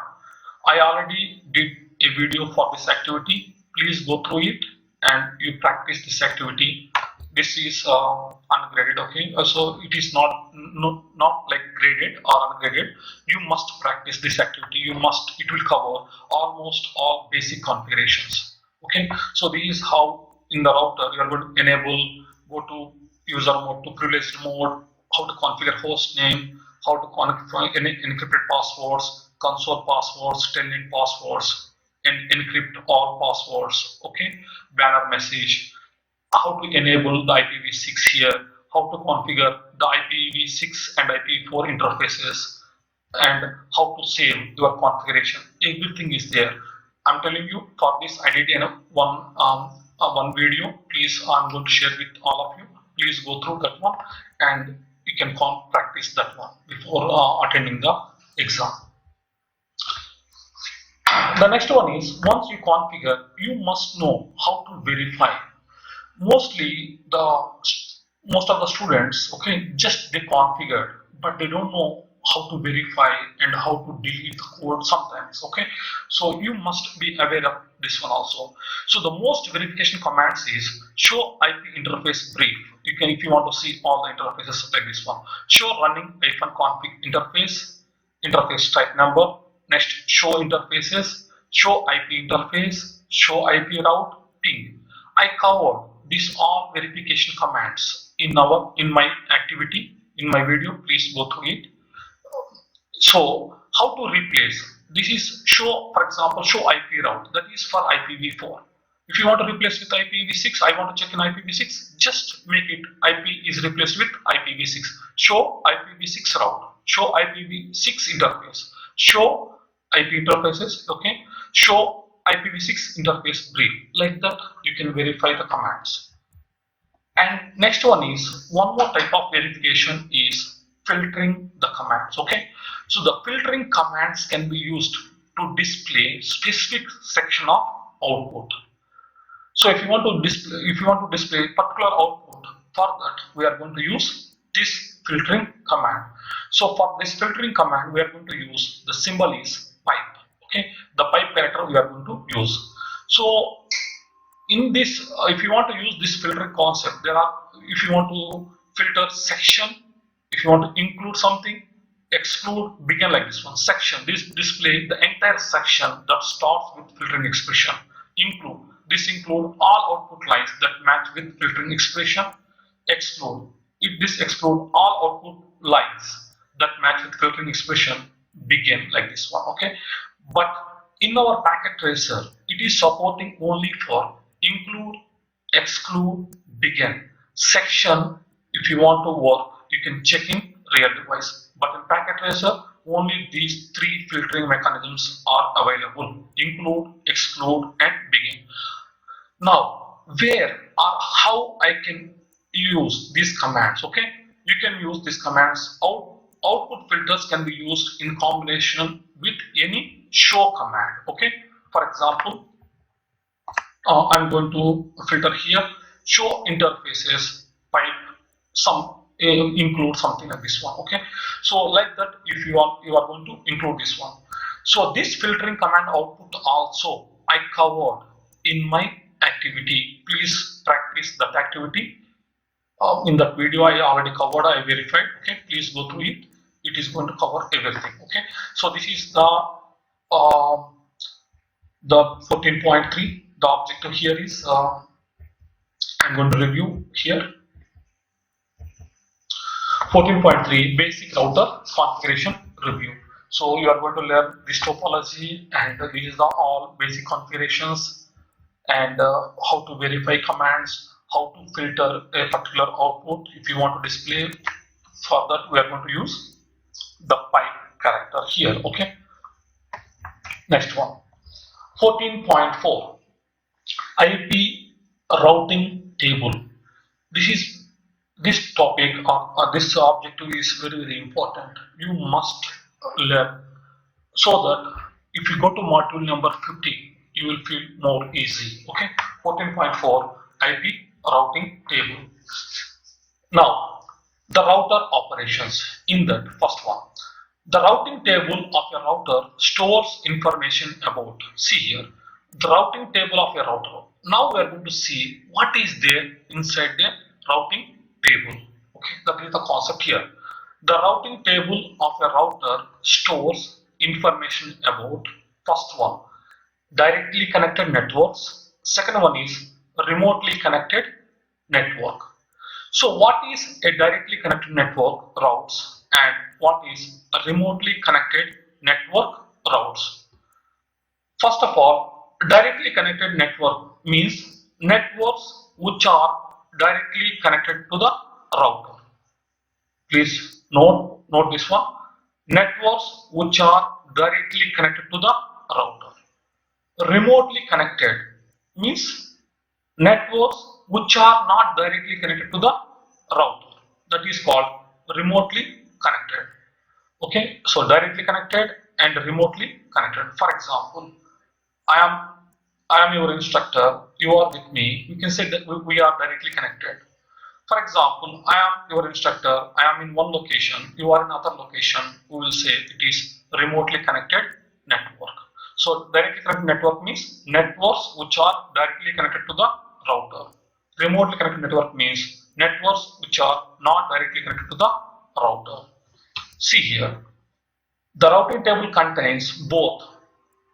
I already did a video for this activity. Please go through it and you practice this activity. This is ungraded, okay? So it is not like graded or ungraded. You must practice this activity. It will cover almost all basic configurations. Okay, so this is how in the router you are going to enable, go to user mode to privileged mode, how to configure host name, how to configure encrypted passwords, console passwords, telnet passwords, and encrypt all passwords. Okay, banner message, how to enable the IPv6 here, how to configure the IPv6 and IPv4 interfaces, and how to save your configuration. Everything is there. I'm telling you, for this I did one video. Please, I'm going to share with all of you. Please go through that one and you can practice that one before attending the exam. The next one is, once you configure, you must know how to verify. Mostly most of the students, okay, just they configured, but they don't know how to verify and how to delete the code sometimes. Okay, so you must be aware of this one also. So the most verification commands is show IP interface brief. You can, if you want to see all the interfaces like this one, show running -config interface type number. Next, show interfaces, show IP interface, show IP route, ping. I covered these all verification commands in my activity, in my video. Please go through it. So how to replace? This is show, for example, show IP route, that is for IPv4. If you want to replace with IPv6, I want to check in IPv6, just make it IP is replaced with IPv6. Show IPv6 route, show IPv6 interface, show IP interfaces, okay, show IPv6 interface brief. Like that, you can verify the commands. And next one is, one more type of verification is filtering the commands. Okay, so the filtering commands can be used to display specific section of output. So if you want to display particular output, for that we are going to use this filtering command. So for this filtering command, we are going to use the symbol is pipe. Okay, the pipe character we are going to use. So in this, if you want to use this filtering concept, if you want to filter section, if you want to include something, exclude, begin like this one. Section, this display the entire section that starts with filtering expression. Include, this include all output lines that match with filtering expression. Exclude, this exclude all output lines that match with filtering expression. Begin like this one. Okay, but in our packet tracer, it is supporting only for include, exclude, begin. Section, if you want to work, you can check in real device. But in packet tracer, only these three filtering mechanisms are available: include, exclude, and begin. Now, where or how I can use these commands? Okay, you can use these commands. Output filters can be used in combination with any show command. Okay, for example, I'm going to filter here, show interfaces pipe, include something like this one. Okay, so like that, if you are going to include this one. So this filtering command output also I covered in my activity. Please practice that activity. In that video I already covered, I verified. Okay, please go through it. It is going to cover everything. Okay, so this is the 14.3. The objective here is I'm going to review here. 14.3 Basic Router Configuration Review. So you are going to learn this topology, and these are all basic configurations, and how to verify commands, how to filter a particular output if you want to display. For that we are going to use the pipe character here. Okay, next one, 14.4 IP routing table. This topic or this objective is very important. You must learn, so that if you go to module number 50, you will feel more easy. Okay, 14.4 IP routing table. Now, the router operations. In that first one, the routing table of a router stores information about. See here, the routing table of a router. Now we are going to see what is there inside the routing table. Okay, that is the concept here. The routing table of a router stores information about, first one, directly connected networks. Second one is remotely connected network. So what is a directly connected network routes, and what is a remotely connected network routes? First of all, directly connected network means networks which are directly connected to the router. Please note this one. Networks which are directly connected to the router. Remotely connected means networks which are not directly connected to the router. That is called remotely connected. Okay, so directly connected and remotely connected. For example, I am your instructor, you are with me. You can say that we are directly connected. For example, I am your instructor, I am in one location, you are in another location. We will say it is remotely connected network. So directly connected network means networks which are directly connected to the router. Remotely connected network means networks which are not directly connected to the router. See here, the routing table contains both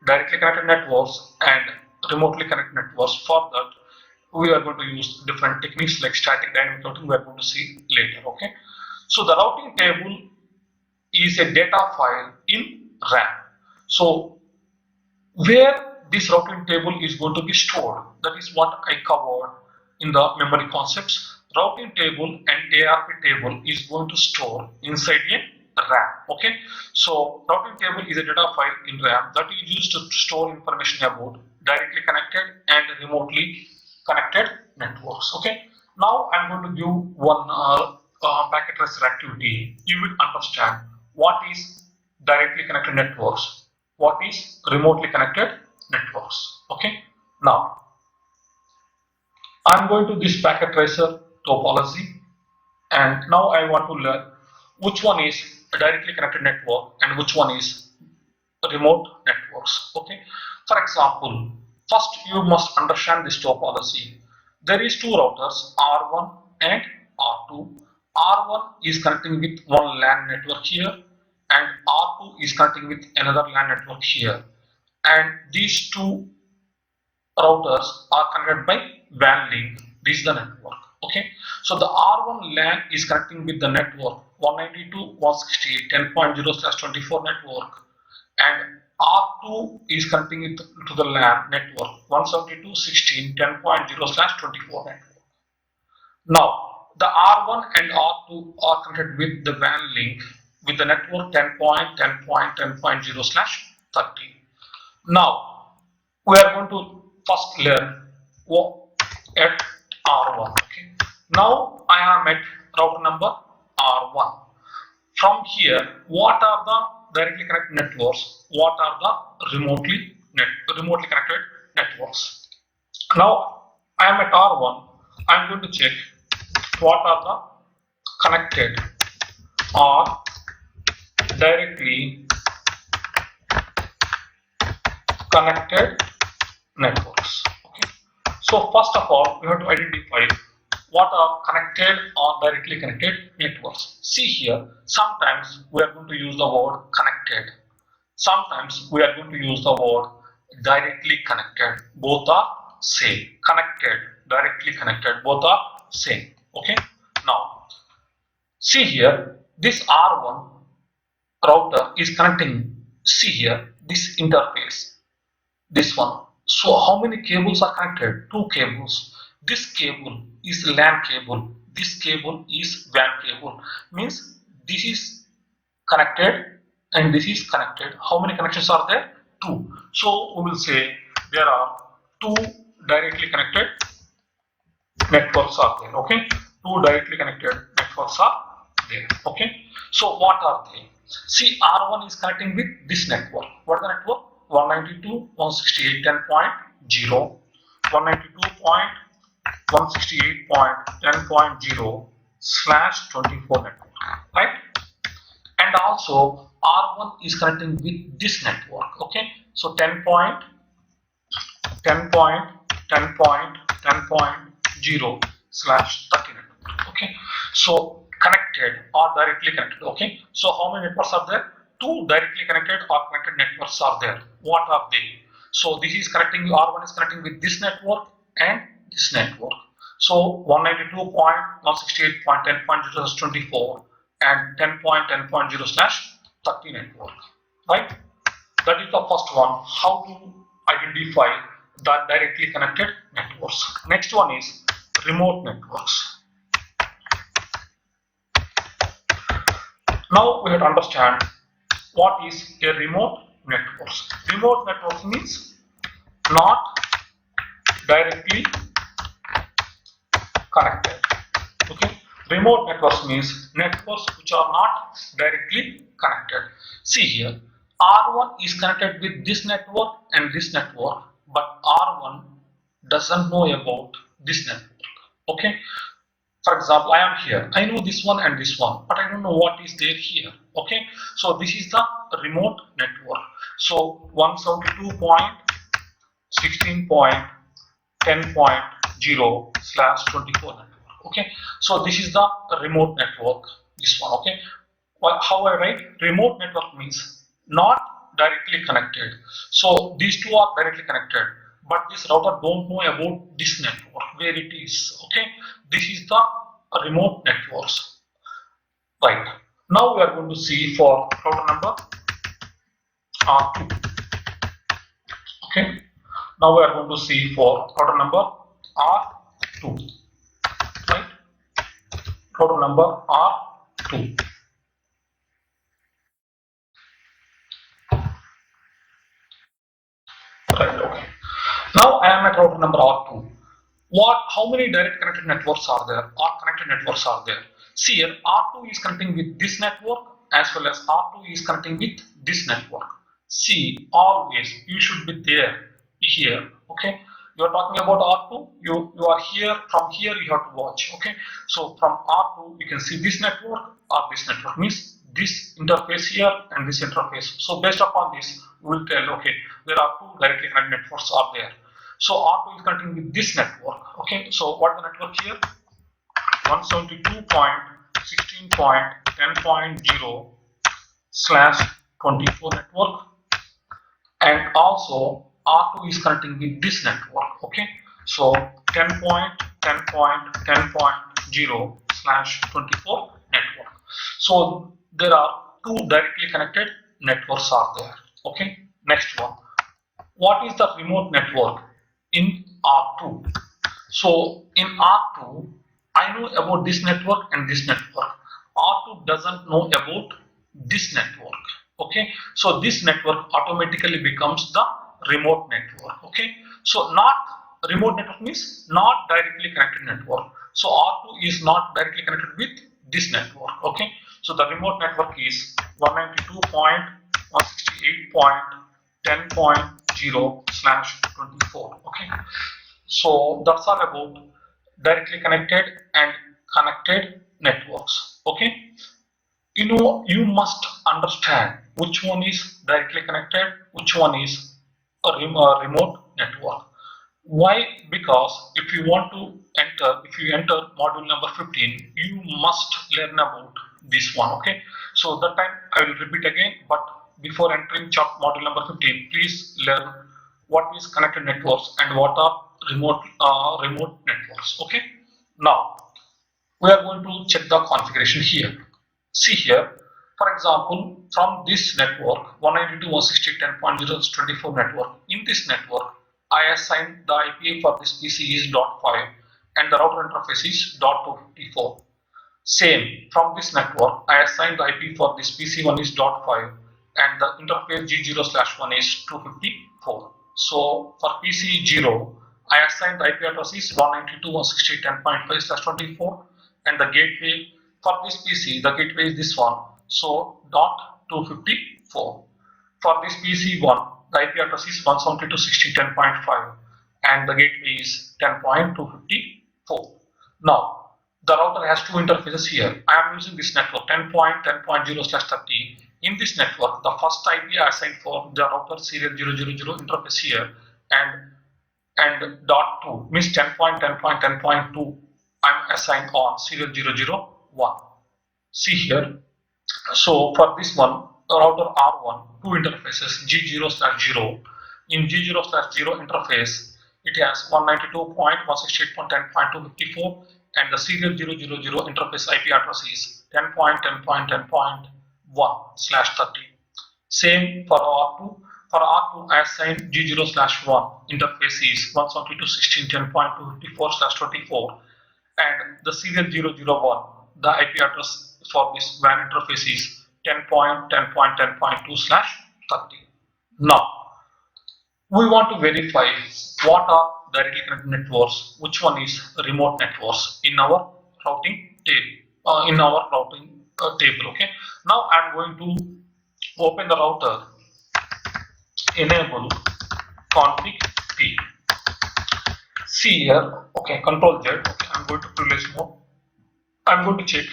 directly connected networks and remotely connected networks. For that, we are going to use different techniques like static dynamic routing. We are going to see later. Okay, so the routing table is a data file in RAM. So where this routing table is going to be stored, that is what I covered in the memory concepts. Routing table and ARP table is going to store inside a RAM. Okay, so routing table is a data file in RAM that is used to store information about directly connected and remotely connected networks. Okay, now I'm going to give one packet tracer activity. You will understand what is directly connected networks, what is remotely connected networks. Okay, now I'm going to this packet tracer topology, and now I want to learn which one is a directly connected network and which one is remote networks. Okay, for example, first you must understand this topology. There is two routers, R1 and R2. R1 is connecting with one LAN network here, and R2 is connecting with another LAN network here, and these two routers are connected by WAN link. This is the network. Okay, so the R1 LAN is connecting with the network 192.168.10.0/24 network, and R2 is connecting it to the LAN network 172.16.10.0/24 network. Now the R1 and R2 are connected with the WAN link with the network 10.10.10.0/30. Now we are going to first learn at R1. Okay, now I am at router number R1. From here, what are the directly connected networks? What are the remotely connected networks? Now I am at R1. I am going to check what are the connected or directly connected networks. Okay, so first of all, we have to identify what are connected or directly connected networks. See here, sometimes we are going to use the word connected, sometimes we are going to use the word directly connected. Both are same. Connected, directly connected, both are same. Okay, now See here, this R1 router is connecting, see here, this interface, this one. So how many cables are connected? Two cables. This cable is LAN cable, this cable is WAN cable. Means this is connected and this is connected. How many connections are there? Two. So we will say there are two directly connected networks are there. Okay, two directly connected networks are there. Okay, so what are they? See, R1 is connecting with this network. What is the network? 192.168.10.0, 192.168.10.0 slash 24 network, right? And also R1 is connecting with this network. Okay, so 10.10.10.10.0 slash 30 network. Okay, so connected or directly connected. Okay, so how many networks are there? Two directly connected or connected networks are there. What are they? So this is connecting, R1 is connecting with this network and this network. So 192.168.10.0 slash 24 and 10.10.0 slash 30 network, right? That is the first one, how to identify the directly connected networks. Next one is remote networks. Now we have to understand what is a remote network. Remote network means not directly connected. Okay, remote networks means networks which are not directly connected. See here, R1 is connected with this network and this network, but R1 doesn't know about this network. Okay, for example, I am here, I know this one and this one, but I don't know what is there here. Okay, so this is the remote network. So 172.16.10.0 slash 24 network. Okay, so this is the remote network, this one. Okay, well, how I write? Remote network means not directly connected. So these two are directly connected, but this router don't know about this network, where it is. Okay, this is the remote networks, right? Now we are going to see for router number R2. Okay, now we are going to see for router number R2, right? Router number R2. Right, okay. Now I am at router number R2. How many direct connected networks are there, or connected networks are there? See here, R2 is connecting with this network as well as R2 is connecting with this network. See, always you should be there here. Okay, you are talking about R2, you are here, from here you have to watch. Okay, so from R2 you can see this network or this network, means this interface here and this interface. So based upon this we will tell, okay, there are two directly connected networks are there. So R2 is connecting with this network. Okay, so what is the network here? 172.16.10.0 slash 24 network, and also R2 is connecting with this network. Okay, so 10.10.10.0 slash 24 network. So there are two directly connected networks are there. Okay, next one, what is the remote network in R2? So in R2, I know about this network and this network. R2 doesn't know about this network. Okay, so this network automatically becomes the remote network. Okay, so not remote network means not directly connected network. So R2 is not directly connected with this network. Okay, so the remote network is 192.168.10.0 slash 24. Okay, so that's all about directly connected and connected networks. Okay, you know, you must understand which one is directly connected, which one is a remote network. Why? Because if you want to enter, if you enter module number 15, you must learn about this one. Okay, so that time I will repeat again, but before entering module number 15, please learn what is connected networks and what are remote networks. Okay, now We are going to check the configuration here. See here, for example, from this network 192.168.10.24 network, in this network I assign the IP for this PC is .5 and the router interface is .254. Same, from this network, I assign the IP for this PC1 is .5 and the interface G0/1 is 254. So for PC0, I assign the IP address is 192.168.10.5/24 and the gateway for this PC, the gateway is this one, so .254. For this PC1, the IP address is 172.168.10.5 and the gateway is 10.254. Now, the router has two interfaces here. I am using this network 10.10.0/30. In this network, the first IP I assigned for the router serial 000 interface here and .2 means 10.10.10.2 I'm assigned on serial 001. See here. So for this one, router R1, two interfaces G0/0. In G0/0 interface, it has 192.168.10.254 and the serial 000 interface IP address is 10.10.10.1/30. Same for R2. For R2, I assigned G0/1 interface is 172.16.10.254/24 and the serial 001, the IP address for this WAN interface is 10.10.10.2/30. Now, we want to verify what are directly connected networks, which one is remote networks in our routing table. Okay. Now I am going to open the router, enable config P. See here, okay, Control Z. Okay, I'm going to privilege mode. I'm going to check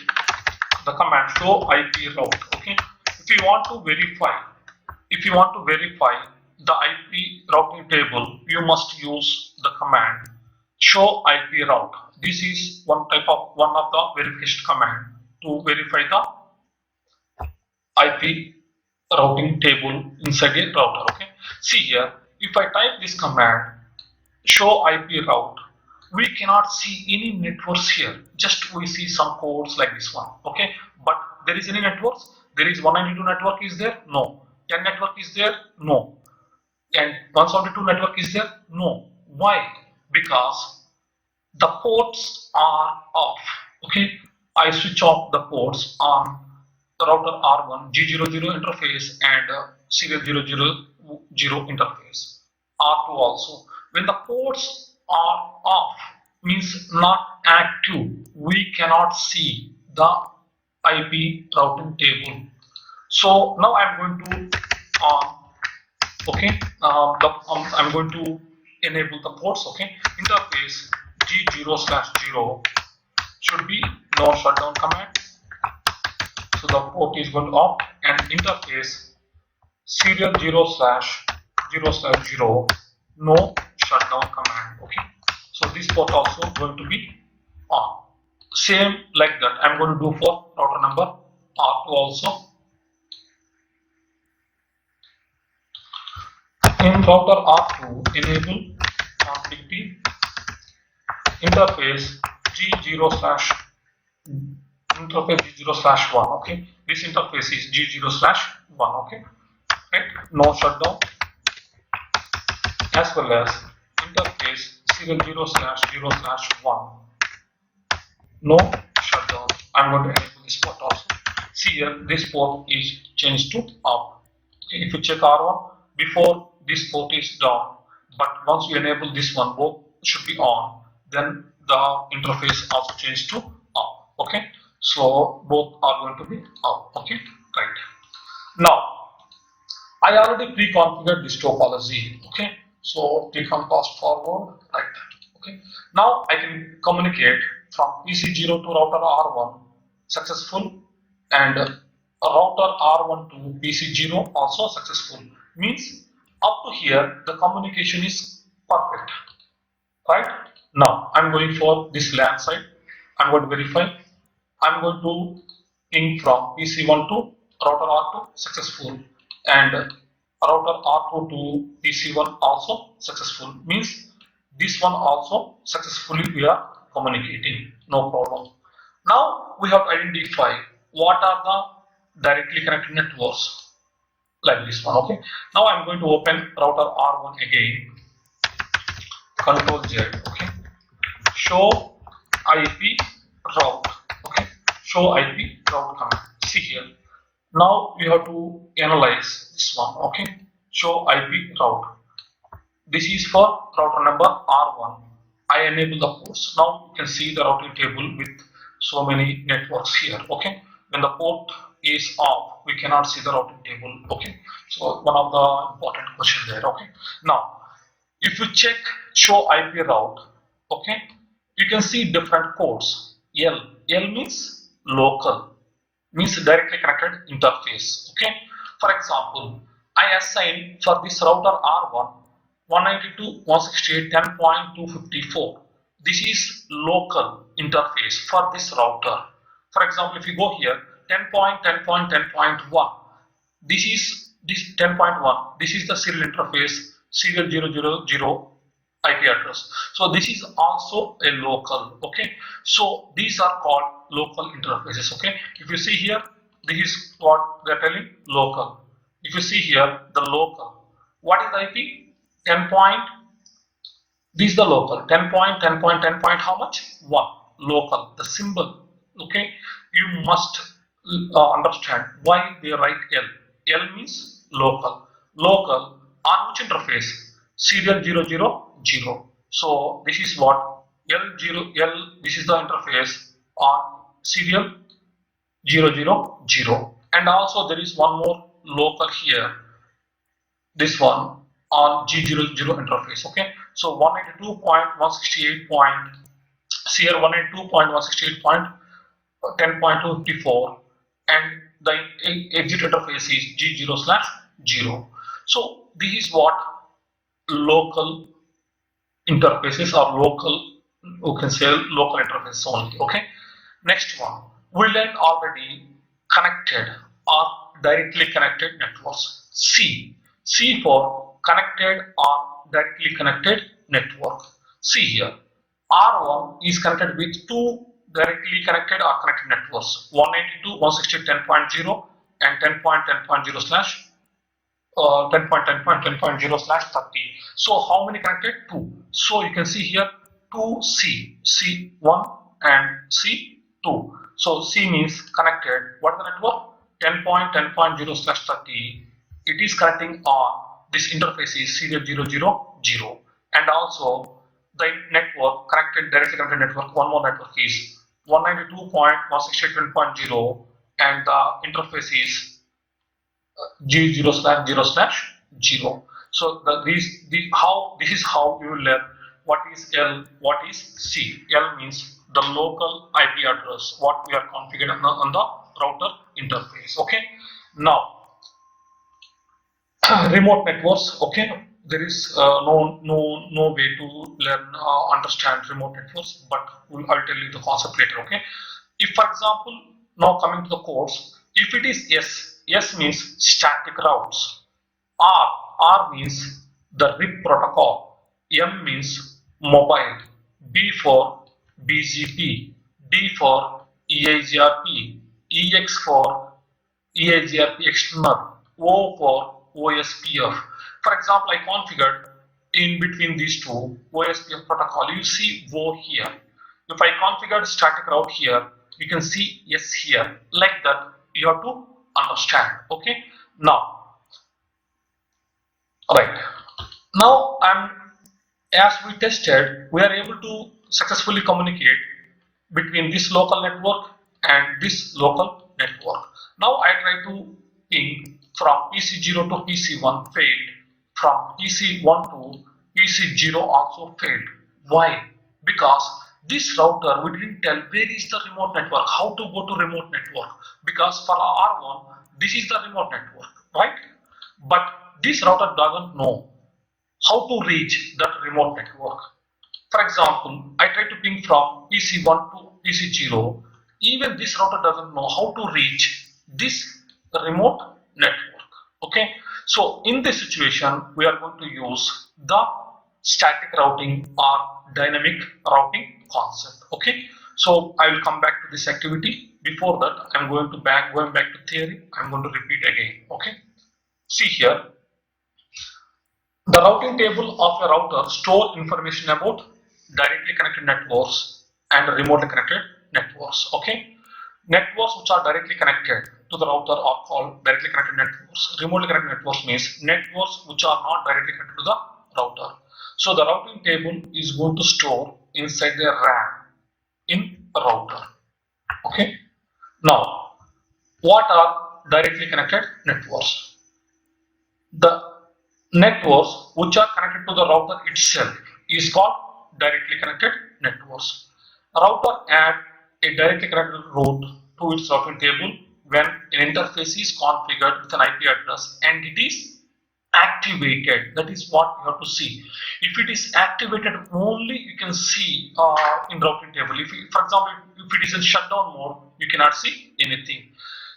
the command show IP route. Okay, if you want to verify the IP routing table, you must use the command show IP route. This is one of the verification command to verify the IP routing table inside a router. Okay, see here, if I type this command show IP route, we cannot see any networks here, just we see some codes like this one. Okay, but there is any networks? There is 192 network is there? No. 10 network is there? No. And 172 network is there? No. Why? Because the ports are off. Okay, I switch off the ports on the router R1 G00 interface and serial 000 interface. R2 also. When the ports are off, means not active, we cannot see the IP routing table. So now I'm going to I'm going to enable the ports. Okay, interface G0/0 should be no shutdown command. So the port is going to off and interface serial 0/0/0 no shutdown command. Okay, so this port also going to be on. Same like that I'm going to do for router number R2 also. In router R2, enable config P, interface G0/1. Okay, this interface is G0/1. Okay, right? No shutdown, as well as interface serial 0/0/1. No shutdown. I'm going to enable this port also. See here, this port is changed to up. Okay, if you check R1, before this port is down, but once you enable this one, both should be on. Then the interface also changed to up. Okay, so both are going to be up. Okay, right. Now I already pre-configured this topology. Okay, so click on fast forward. Right. Okay. Now I can communicate from PC0 to router R1 successful and router R1 to PC0 also successful. Means up to here the communication is perfect. Right. Now I'm going for this LAN side. I'm going to verify. I'm going to ping from PC1 to router R2 successful and router R2 to PC1 also successful. Means this one also successfully we are communicating, no problem. Now we have to identify what are the directly connected networks like this one. Okay. Now I'm going to open router R1 again. Control Z. Okay. Show IP route. Okay. Show IP route command. See here. Now we have to analyze this one. Okay. Show IP route. This is for router number R1. I enable the ports. Now you can see the routing table with so many networks here. Okay. When the port is off, we cannot see the routing table. Okay. So one of the important questions there. Okay. Now, if you check show IP route, okay, you can see different ports. L means local, means directly connected interface. Okay. For example, I assign for this router R1 192.168.10.254. This is local interface for this router. For example, if you go here 10.10.10.1, this 10.1, this is the serial interface, serial 000 IP address. So this is also a local. Okay, so these are called local interfaces. Okay, if you see here, this is what they're telling, local. If you see here, the local, what is IP? 10 point, this is the local, 10.10.10. How much? 1. Local, the symbol. Okay, you must understand why they write L. L means local. Local on which interface? Serial 000. So this is what L0L. This is the interface on serial 000. And also there is one more local here. This one on G00 interface. Okay, so 192.168. CR 192.168.10.254, and the exit interface is G0/0. So this is what local interfaces or local, you can say local interfaces only. Okay. Next one, we learned already connected or directly connected networks. C for connected or directly connected network. See here, R1 is connected with two directly connected or connected networks, 192.168.10.0 and 10.10.0 slash 10.10.10.0/30. So how many connected? 2. So you can see here 2C, C1 and C2. So C means connected. What is the network? 10.10.0/30. It is connecting on this interface is serial 000, and also the network connected, directly connected network, one more network is 192.168.10, and the interface is G0/0/0. So this is how you will learn what is L, what is C. L means the local IP address, what we are configured on the router interface. Okay. Now remote networks. Okay, there is no way to learn understand remote networks, but I'll tell you the concept later. Okay, if for example, now coming to the course, if it is S means static routes, R means the RIP protocol, M means mobile, B for BGP, D for EIGRP, EX for EIGRP external, O for OSPF. For example, I configured in between these two OSPF protocol. You see O here. If I configured static route here, you can see S here. Like that, you have to understand. Okay. Now, right. Now, as we tested, we are able to successfully communicate between this local network and this local network. Now I try to ping from PC0 to PC1, failed. From PC1 to PC0 also failed. Why? Because this router, we didn't tell where is the remote network, how to go to remote network. Because for our R1, this is the remote network, right? But this router doesn't know how to reach that remote network. For example, I try to ping from PC1 to PC0. Even this router doesn't know how to reach this remote network. Okay, so in this situation, we are going to use the static routing or dynamic routing concept. Okay, So I will come back to this activity. Before that, I'm going back to theory. I'm going to repeat again. Okay. See here, the routing table of a router store information about directly connected networks and remotely connected networks. Okay. Networks which are directly connected to the router are called directly connected networks. Remotely connected networks means networks which are not directly connected to the router. So the routing table is going to store inside the RAM in a router. Okay. Now, what are directly connected networks? The networks which are connected to the router itself is called directly connected networks. A router adds a directly connected route to its routing table when an interface is configured with an IP address and it is activated. That is what you have to see. If it is activated, only you can see in routing table. For example, if it is in shutdown mode, you cannot see anything.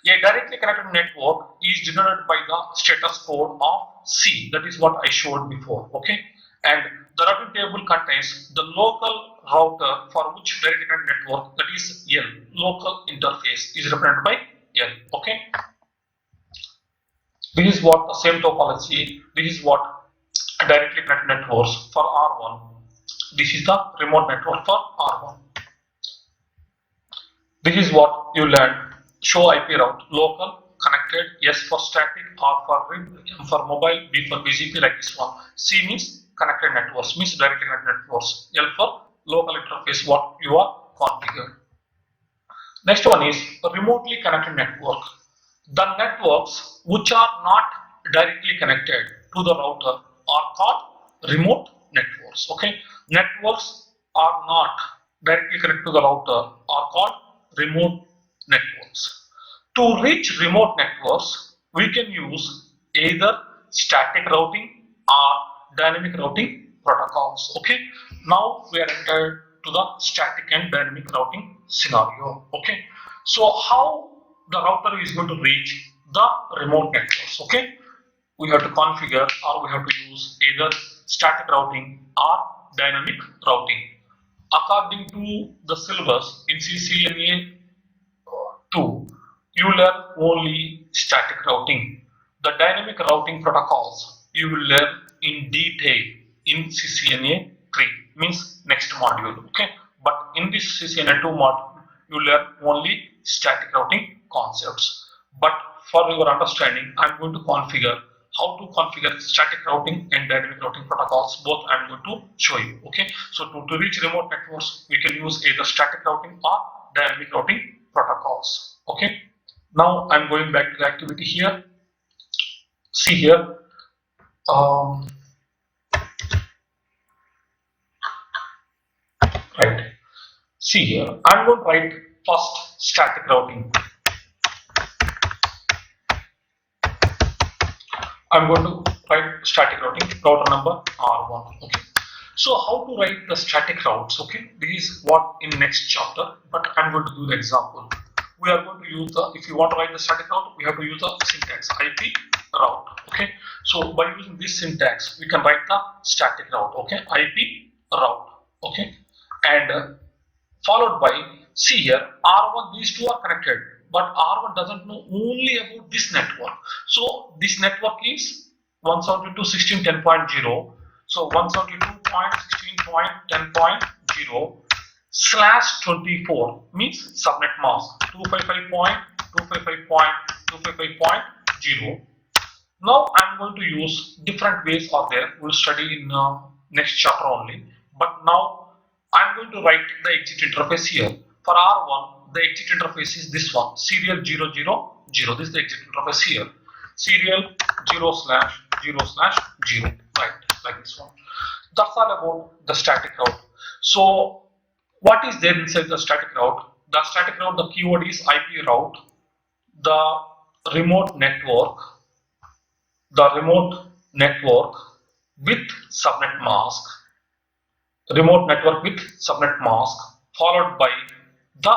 A directly connected network is generated by the status code of C. That is what I showed before. Okay, and the routing table contains the local router for which directly connected network, that is L. Local interface is represented by L. Okay. This is what the same topology. This is what directly connected networks for R1. This is the remote network for R1. This is what you learned. Show IP route, local, connected, S for static, R for RIP, M for mobile, B for BGP, like this one. C means connected networks, means directly connected networks. L for local interface, what you are configured. Next one is a remotely connected network. The networks which are not directly connected to the router are called remote networks. Okay, networks are not directly connected to the router are called remote networks. To reach remote networks, we can use either static routing or dynamic routing protocols. Okay, now we are entered to the static and dynamic routing scenario. Okay, so how the router is going to reach the remote networks? Okay, we have to configure or we have to use either static routing or dynamic routing. According to the syllabus in CCNA 2, you learn only static routing. The dynamic routing protocols you will learn in detail in CCNA 3, means next module. Okay, but in this CCNA 2 module, you learn only static routing concepts. But for your understanding, I'm going to configure how to configure static routing and dynamic routing protocols. Both I'm going to show you. Okay, so to reach remote networks, we can use either static routing or dynamic routing protocols. Okay, now I'm going back to the activity here. See here. Right. See here. I'm going to write first static routing. I'm going to write static routing, router number R1. Okay. So how to write the static routes? Okay. This is what in next chapter, but I'm going to do the example. We are going to use the, if you want to write the static route, we have to use the syntax IP route. Okay. So by using this syntax, we can write the static route. Okay. IP route. Okay. And followed by, see here, R1, these two are connected, but R1 doesn't know only about this network. So this network is 172.16.10.0. So 172.16.10.0 slash 24 means subnet mask 255.255.255.0. Now I'm going to use different ways are there. We'll study in next chapter only. But now I'm going to write the exit interface here. For R1, the exit interface is this one, serial 000. This is the exit interface here. Serial 0/0/0, right, like this one. That's all about the static route. So what is there inside the static route? The static route, the keyword is IP route, the remote network with subnet mask, followed by the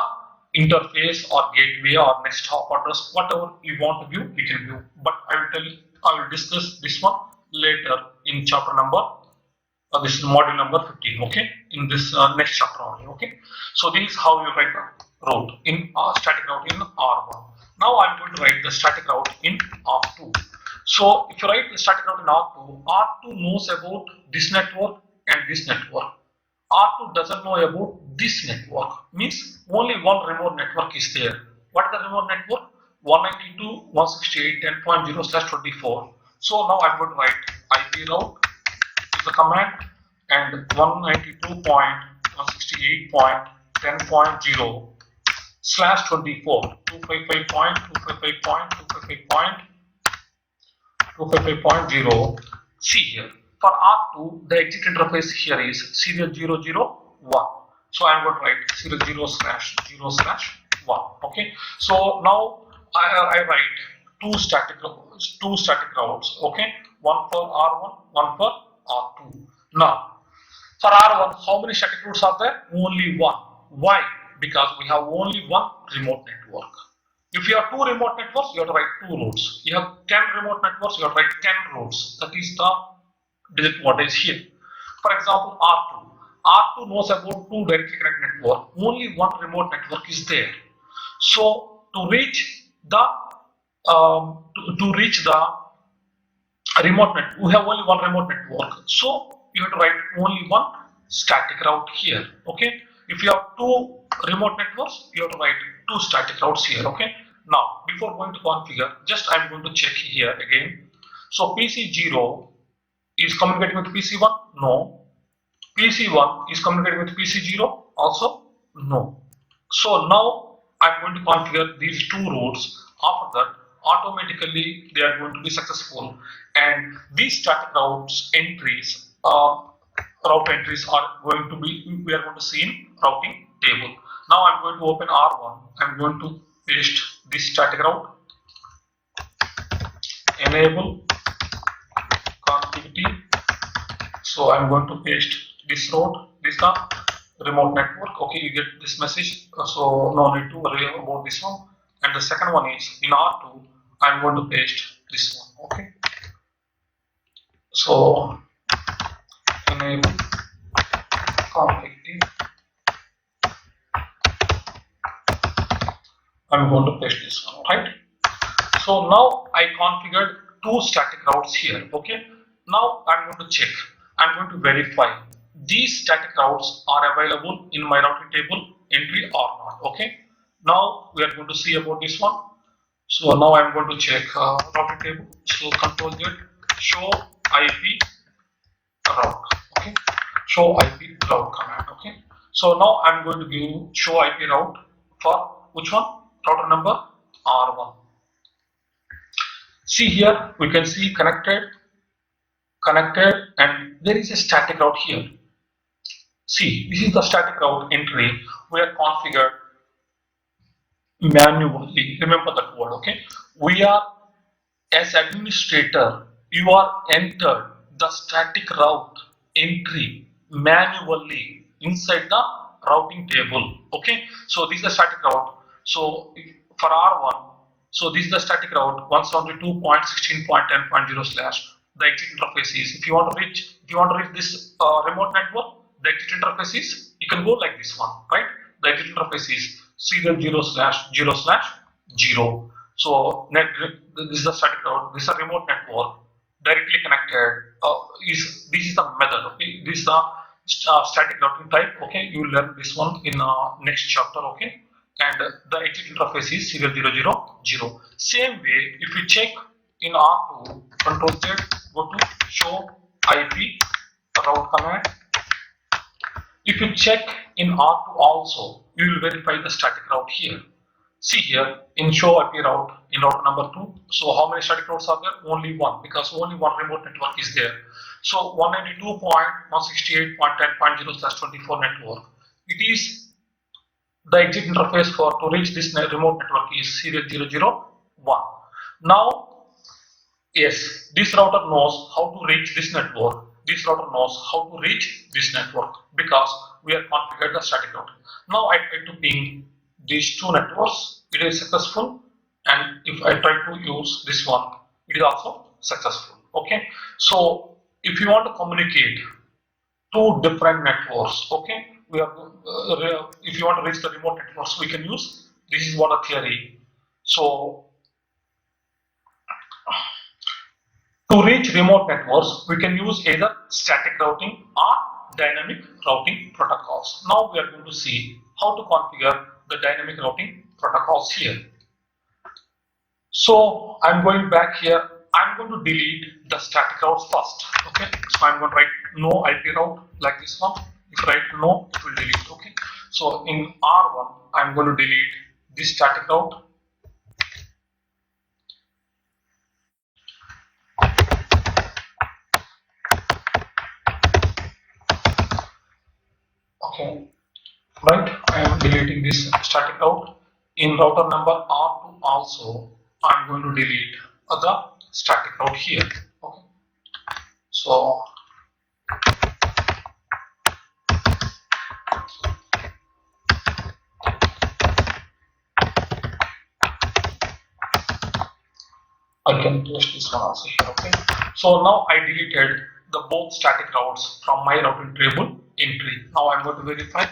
interface or gateway or next hop address, whatever you want to view, you can view. But I will discuss this one later in chapter number This is module number 15, okay, in this next chapter only, okay. So this is how you write the route in static route in R1. Now I'm going to write the static route in R2. So if you write the static route in R2, R2 knows about this network and this network. R2 doesn't know about this network, means only one remote network is there. What is the remote network? 192.168.10.0/24. So now I'm going to write IP route is the command, and 192.168.10.0/24, 255.255.255.255.0. See here, for R2 the exit interface here is serial 001. So I'm going to write serial 0/0/1. Okay, so now I write two static routes, okay, one for R1, one for R2. Now for R1, how many static routes are there? Only one. Why? Because we have only one remote network. If you have two remote networks, you have to write two routes. You have 10 remote networks, you have to write 10 routes. That is the digit what is here. For example, R2. R2 knows about two directly connected network. Only one remote network is there. So to reach the remote network, we have only one remote network. So you have to write only one static route here. Okay. If you have two remote networks, you have to write two static routes here. Okay. Now before going to configure, just I'm going to check here again. So PC0 is communicating with PC1? No. PC1 is communicating with PC0? Also no. So now I'm going to configure these two routes. After that, automatically they are going to be successful, and these static routes entries, route entries are going to be, we are going to see in routing table. Now I'm going to open R1. I'm going to paste this static route, enable connectivity. So I'm going to paste this route. This is the remote network. Okay, you get this message, so no need to worry about this one. And the second one is in R2, I'm going to paste this one. Okay, so enable connectivity. I'm going to paste this one, right? So now I configured two static routes here. Okay, now I'm going to check. I'm going to verify these static routes are available in my routing table entry or not. Okay, now we are going to see about this one. So now I'm going to check routing table. So Control Z, show IP route. Okay, show IP route command. Okay, so now I'm going to give show IP route for which one? Router number R1. See here, we can see connected, and there is a static route here. See, this is the static route entry we are configured manually. Remember that word, okay? We are, as administrator, you are entered the static route entry manually inside the routing table, okay? So this is the static route. So for R1, so this is the static route 172.16.10.0 slash. The exit interface is, if you want to reach this remote network, the exit interface is, you can go like this one, right? The exit interface is serial 0/0/0. So this is the static route. This is a remote network directly connected. This is the method. Okay, this is the static routing type. Okay, you will learn this one in next chapter. Okay, and the exit interface is serial 0/0/0. Same way, if you check in R2, Control Z, go to show IP route command. If you check in R2 also, you will verify the static route here. See here in show IP route in route number 2. So how many static routes are there? Only one, because only one remote network is there. So 192.168.10.0/24 network. It is the exit interface for to reach this remote network is serial 001. Now, yes, this router knows how to reach this network. This router knows how to reach this network because we have configured the static routing. Now I try to ping these two networks. It is successful, and if I try to use this one, it is also successful. Okay, so if you want to communicate two different networks. Okay, we are if you want to reach the remote networks, we can use this is what a theory. So to reach remote networks, we can use either static routing or dynamic routing protocols. Now we are going to see how to configure the dynamic routing protocols here. So I'm going back here. I'm going to delete the static routes first. Okay, so I'm going to write no IP route like this one. If I write no, it will delete. Okay, so in R1, I'm going to delete this static route. Okay, right, I am deleting this static route. In router number R2 also, I'm going to delete the static route here. Okay, so I can paste this one also here. Okay, so now I deleted the both static routes from my routing table entry. Now I'm going to verify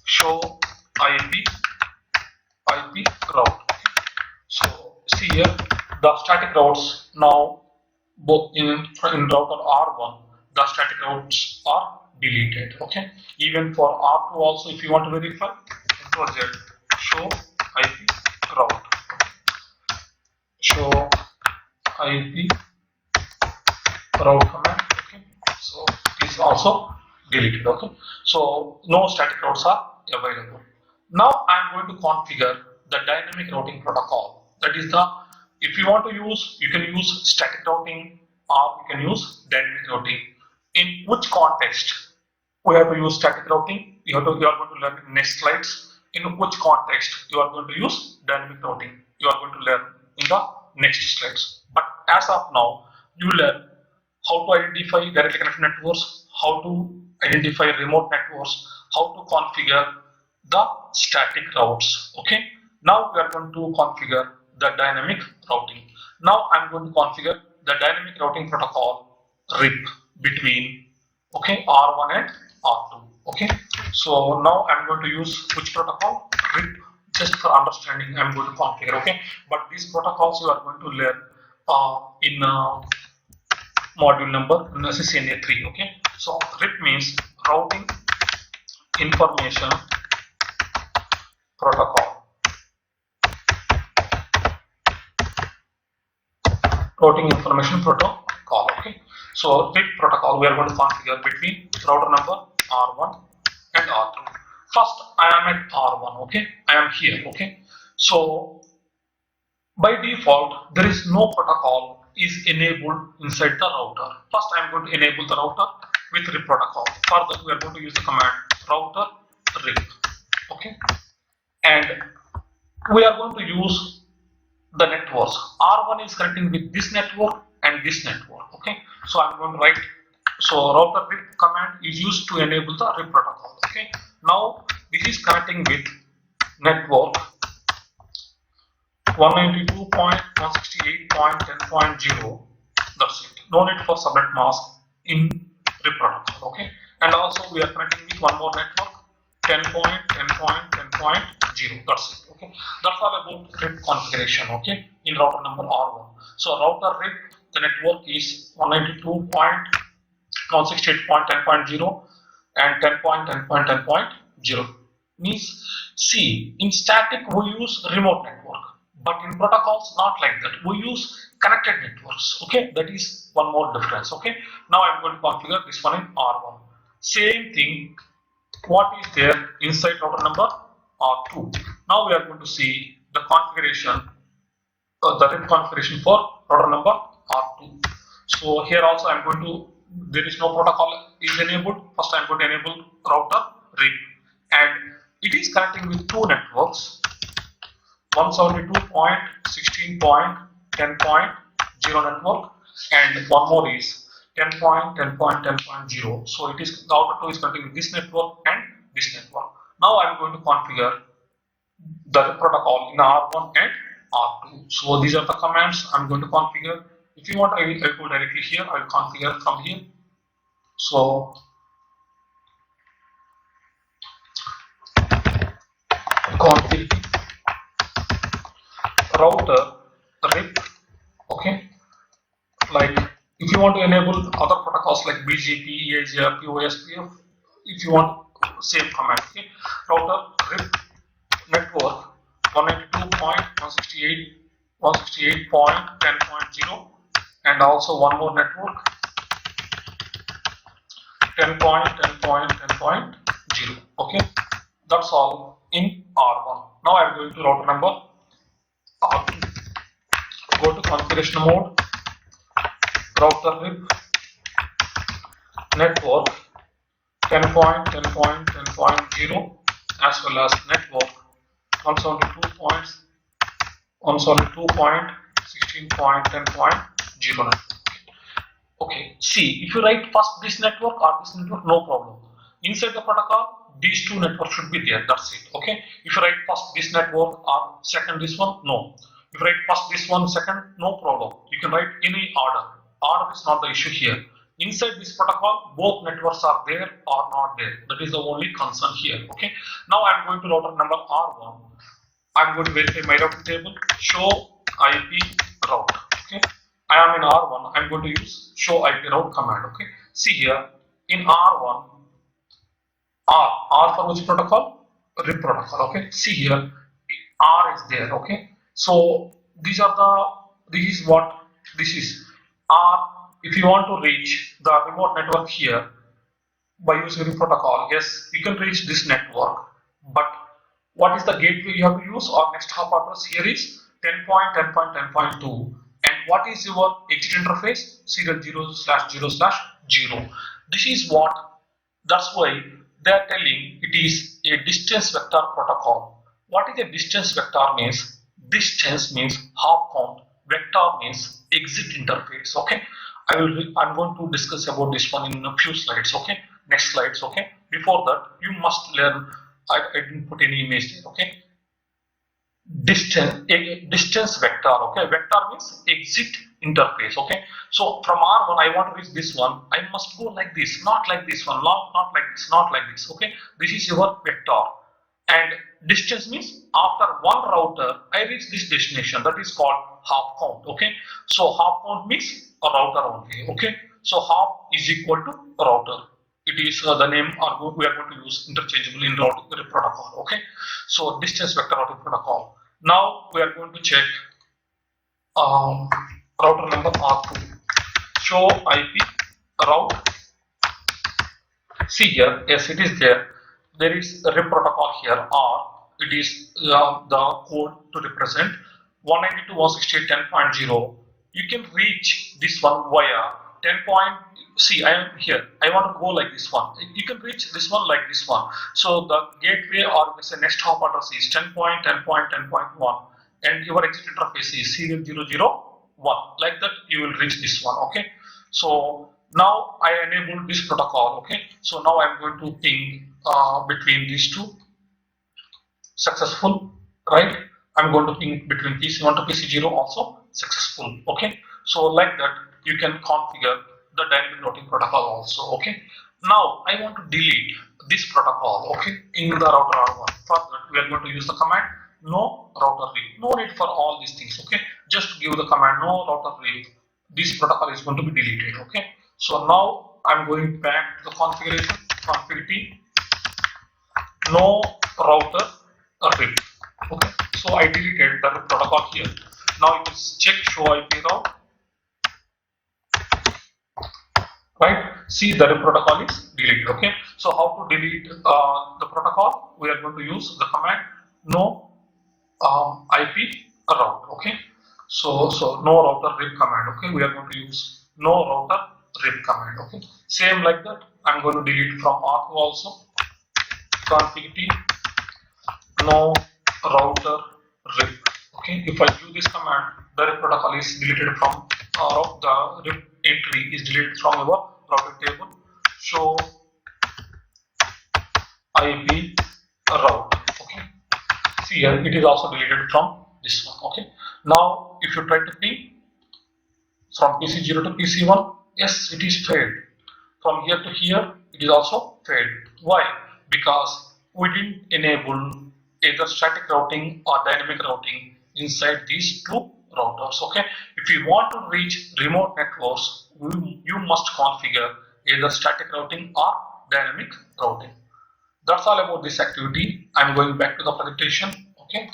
show IP route. Okay. So see here the static routes now both in router R1 the static routes are deleted. Okay, even for R2 also if you want to verify Ctrl Z show IP route. Show IP route command. Okay, so it is also deleted. Okay, so no static routes are available. Now I am going to configure the dynamic routing protocol. That is the if you want to use, you can use static routing or you can use dynamic routing. In which context we have to use static routing? You are going to learn in next slides. In which context you are going to use dynamic routing? You are going to learn in the next slides. But as of now, you learn how to identify directly connected networks, how to identify remote networks, how to configure the static routes. Okay. Now we are going to configure the dynamic routing. Now I'm going to configure the dynamic routing protocol RIP between okay R1 and R2. Okay. So now I'm going to use which protocol? RIP. Just for understanding, I'm going to configure. Okay. But these protocols you are going to learn in module number CCNA 3. Okay, so RIP means routing information protocol. Routing information protocol. Okay, so RIP protocol we are going to configure between router number R1 and R2. First, I am at R1. Okay, I am here. Okay, so by default there is no protocol is enabled inside the router. First I am going to enable the router with RIP protocol. For that we are going to use the command router RIP. Okay, and we are going to use the networks. R1 is connecting with this network and this network. Okay, so I'm going to write so router RIP command is used to enable the RIP protocol. Okay, now this is connecting with network 192.168.10.0. That's it. No need for subnet mask in RIP protocol. Okay, and also we are connecting with one more network 10.10.10.0. That's it. Okay, that's all about RIP configuration. Okay, in router number R1. So router RIP, the network is 192.168.10.0 and 10.10.10.0. Means see in static we use remote network. But in protocols, not like that. We use connected networks. Okay, that is one more difference. Okay, now I'm going to configure this one in R1. Same thing. What is there inside router number R2? Now we are going to see the configuration, the RIP configuration for router number R2. So here also I'm going to. There is no protocol is enabled. First I'm going to enable router RIP, and it is connecting with two networks. 172.16.10.0 network and one more is 10.10.10.0. So it is the router 2 is connecting with this network and this network. Now I am going to configure the protocol in R1 and R2. So these are the commands I am going to configure. If you want, I will go directly here. I will configure from here. So router RIP, okay. Like if you want to enable other protocols like BGP, EIGRP, OSPF, if you want same command, okay. Router RIP network 192.168.168.10.0 and also one more network 10.10.10.0, okay. That's all in R1. Now I am going to router number R2. Go to configuration mode, router RIP network 10.10.10.0 as well as network 172.16.10.0. Okay, see, if you write first this network or this network, no problem. Inside the protocol, these two networks should be there, that's it, okay. If you write first this network or second this one, no. If you write first this one, second, no problem. You can write any order. Order is not the issue here. Inside this protocol, both networks are there or not there. That is the only concern here, okay. Now I am going to router number R1. I am going to verify my routing table, show IP route, okay. I am in R1, I am going to use show IP route command, okay. See here, in R1, R for which protocol? RIP protocol, okay. See here, R is there, okay. So this is what this is. R, if you want to reach the remote network here by using RIP protocol, yes, you can reach this network, but what is the gateway you have to use or next hop address here is 10.10.10.2 and what is your exit interface? Serial 0/0/0. This is what, that's why they are telling it is a distance vector protocol. What is a distance vector means? Distance means hop count, vector means exit interface, okay. I'm going to discuss about this one in a few slides, okay. Next slides, okay. Before that, you must learn. I didn't put any image there, okay. Distance vector, okay. Vector means exit interface, okay. So from R1 I want to reach this one, I must go like this, not like this one, not like this, not like this, okay. This is your vector. And distance means after one router I reach this destination, that is called hop count, okay. So hop count means a router only, okay. So hop is equal to router. It is the name we are going to use interchangeably in routing protocol, okay. So distance vector routing protocol. Now we are going to check router number R2. Show IP route. See here, yes, it is there. There is a RIP protocol here, or it is the code to represent 192.168.10.0. You can reach this one via 10. See, I am here. I want to go like this one. You can reach this one like this one. So the gateway or say next hop address is 10.10.10.1, and your exit interface is serial 001. Like that, you will reach this one. Okay. So now I enable this protocol. Okay. So now I'm going to ping between these two. Successful, right? I'm going to ping between PC1 to PC0 also successful. Okay. So like that, you can configure the dynamic routing protocol also, okay. Now I want to delete this protocol, okay, in the router R1. For that we are going to use the command no router read. No need for all these things, okay. Just give the command no router read. This protocol is going to be deleted, okay. So now I'm going back to the configuration, config T, no router read, okay. So I deleted the protocol here. Now you can check show IP route. Right, see the protocol is deleted, okay. So how to delete the protocol? We are going to use the command no IP route, okay. So no router RIP command, okay. We are going to use no router RIP command, okay. Same like that, I'm going to delete from R2 also. Config T no router RIP, okay. If I use this command, the RIP protocol is deleted from the RIP entry is deleted from your routing table. Show IP route, okay. See here, it is also deleted from this one, okay. Now if you try to ping from PC0 to PC1, yes, it is failed. From here to here, it is also failed. Why? Because we didn't enable either static routing or dynamic routing inside these two routers. Okay, if you want to reach remote networks, you must configure either static routing or dynamic routing. That's all about this activity. I'm going back to the presentation. Okay,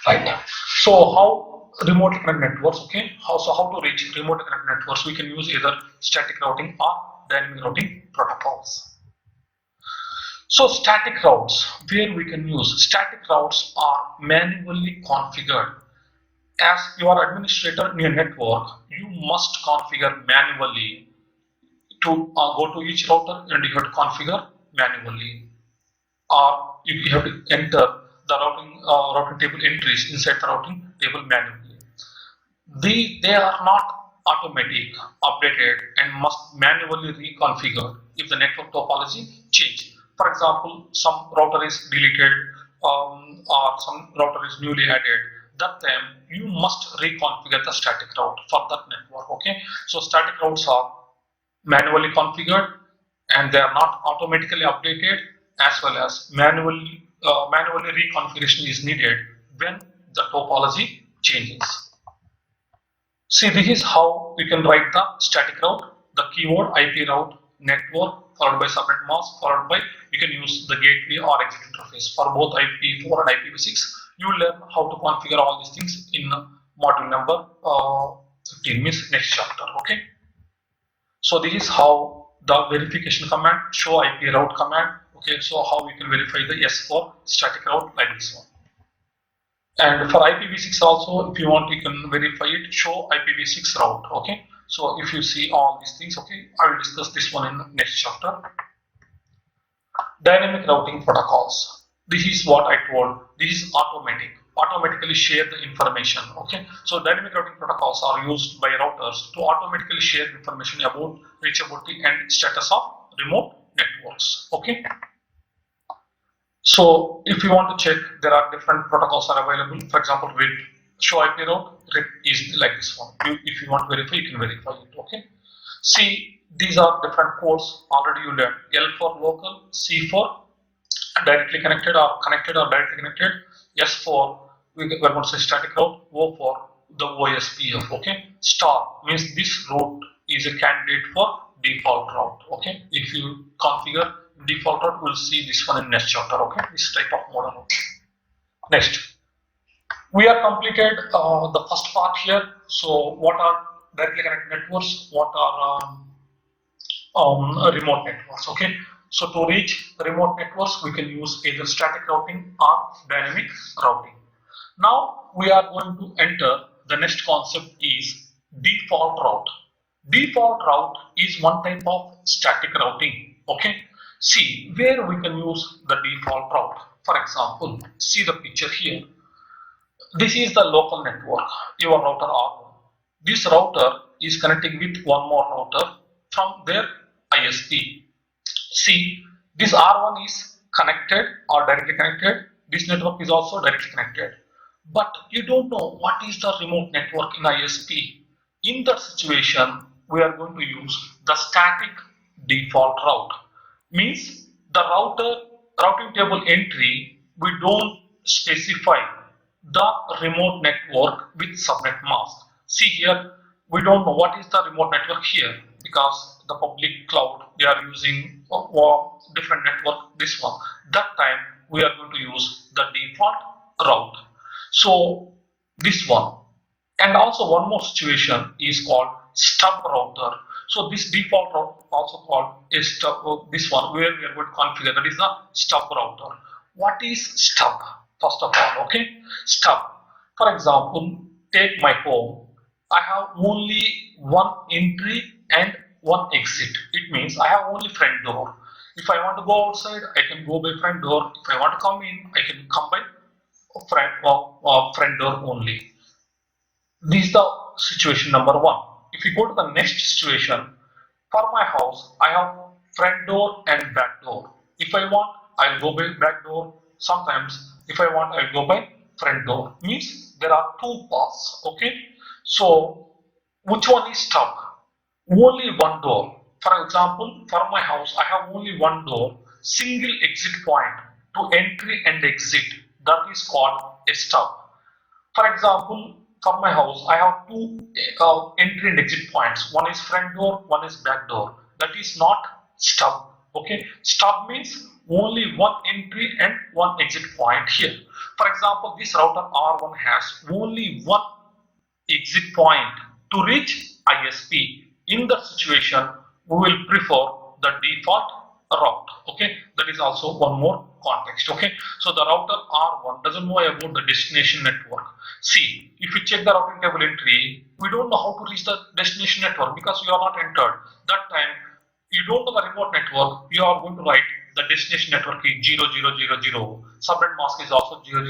right. So how remote connect networks? Okay, how to reach remote connect networks? We can use either static routing or dynamic routing protocols. So static routes, where we can use static routes are manually configured. As you are administrator in your network, you must configure manually to go to each router and you have to configure manually. Or you have to enter the routing table entries inside the routing table manually. They are not automatic, updated, and must manually reconfigure if the network topology change. For example, some router is deleted or some router is newly added. That time you must reconfigure the static route for that network. Okay, so static routes are manually configured and they are not automatically updated, as well as manually reconfiguration is needed when the topology changes. See, this is how we can write the static route, the keyword IP route, network, followed by subnet mask, followed by you can use the gateway or exit interface for both IP4 and IPv6. You will learn how to configure all these things in module number 15, means next chapter. Okay. So this is how the verification command, show IP route command. Okay, so how we can verify the S4 static route like this one. And for IPv6 also, if you want, you can verify it, show IPv6 route. Okay, so if you see all these things, okay, I will discuss this one in the next chapter. Dynamic routing protocols. This is what I told. This is automatic. Automatically share the information. Okay, so dynamic routing protocols are used by routers to automatically share information about reachability and status of remote networks. Okay. So if you want to check, there are different protocols are available. For example, RIP, show IP route, RIP is like this one. If you want to verify, you can verify it. Okay. See, these are different ports already you learned. L for local, C for directly connected or directly connected. S for we're going to say static route. O for the OSPF. Okay. Star means this route is a candidate for default route. Okay. If you configure default route, we'll see this one in next chapter. Okay. This type of model route. Next, we are completed the first part here. So what are directly connected networks? What are remote networks? Okay. So to reach remote networks, we can use either static routing or dynamic routing. Now we are going to enter the next concept is default route. Default route is one type of static routing. Okay. See where we can use the default route. For example, see the picture here. This is the local network, your router R1. This router is connecting with one more router from their ISP. See, this R1 is connected or directly connected. This network is also directly connected. But you don't know what is the remote network in ISP. In that situation, we are going to use the static default route. Means the routing table entry, we don't specify the remote network with subnet mask. See here, we don't know what is the remote network here because the public cloud, they are using different network, this one. That time we are going to use the default route. So this one. And also one more situation is called stub router. So this default route also called a stub, this one where we are going to configure, that is the stub router. What is stub? First of all, okay, stub. For example, take my home. I have only one entry and one exit. It means I have only front door. If I want to go outside, I can go by front door. If I want to come in, I can come by front door only. This is the situation number one. If you go to the next situation, for my house, I have front door and back door. If I want, I'll go by back door. Sometimes, if I want, I'll go by front door. Means there are two paths. Okay. So, which one is stub? Only one door. For example, for my house, I have only one door, single exit point. to entry and exit. That is called a stub. For example, for my house, I have two entry and exit points. One is front door, one is back door. That is not stub. Okay, stub means only one entry and one exit point here. For example, this router R1 has only one exit point to reach ISP. In that situation, we will prefer the default route. Okay, that is also one more context. Okay, so the router R1 doesn't know about the destination network. See, if you check the routing table entry, we don't know how to reach the destination network because we are not entered. That time, you don't know the remote network, you are going to write the destination network is 0000. Subnet mask is also 000.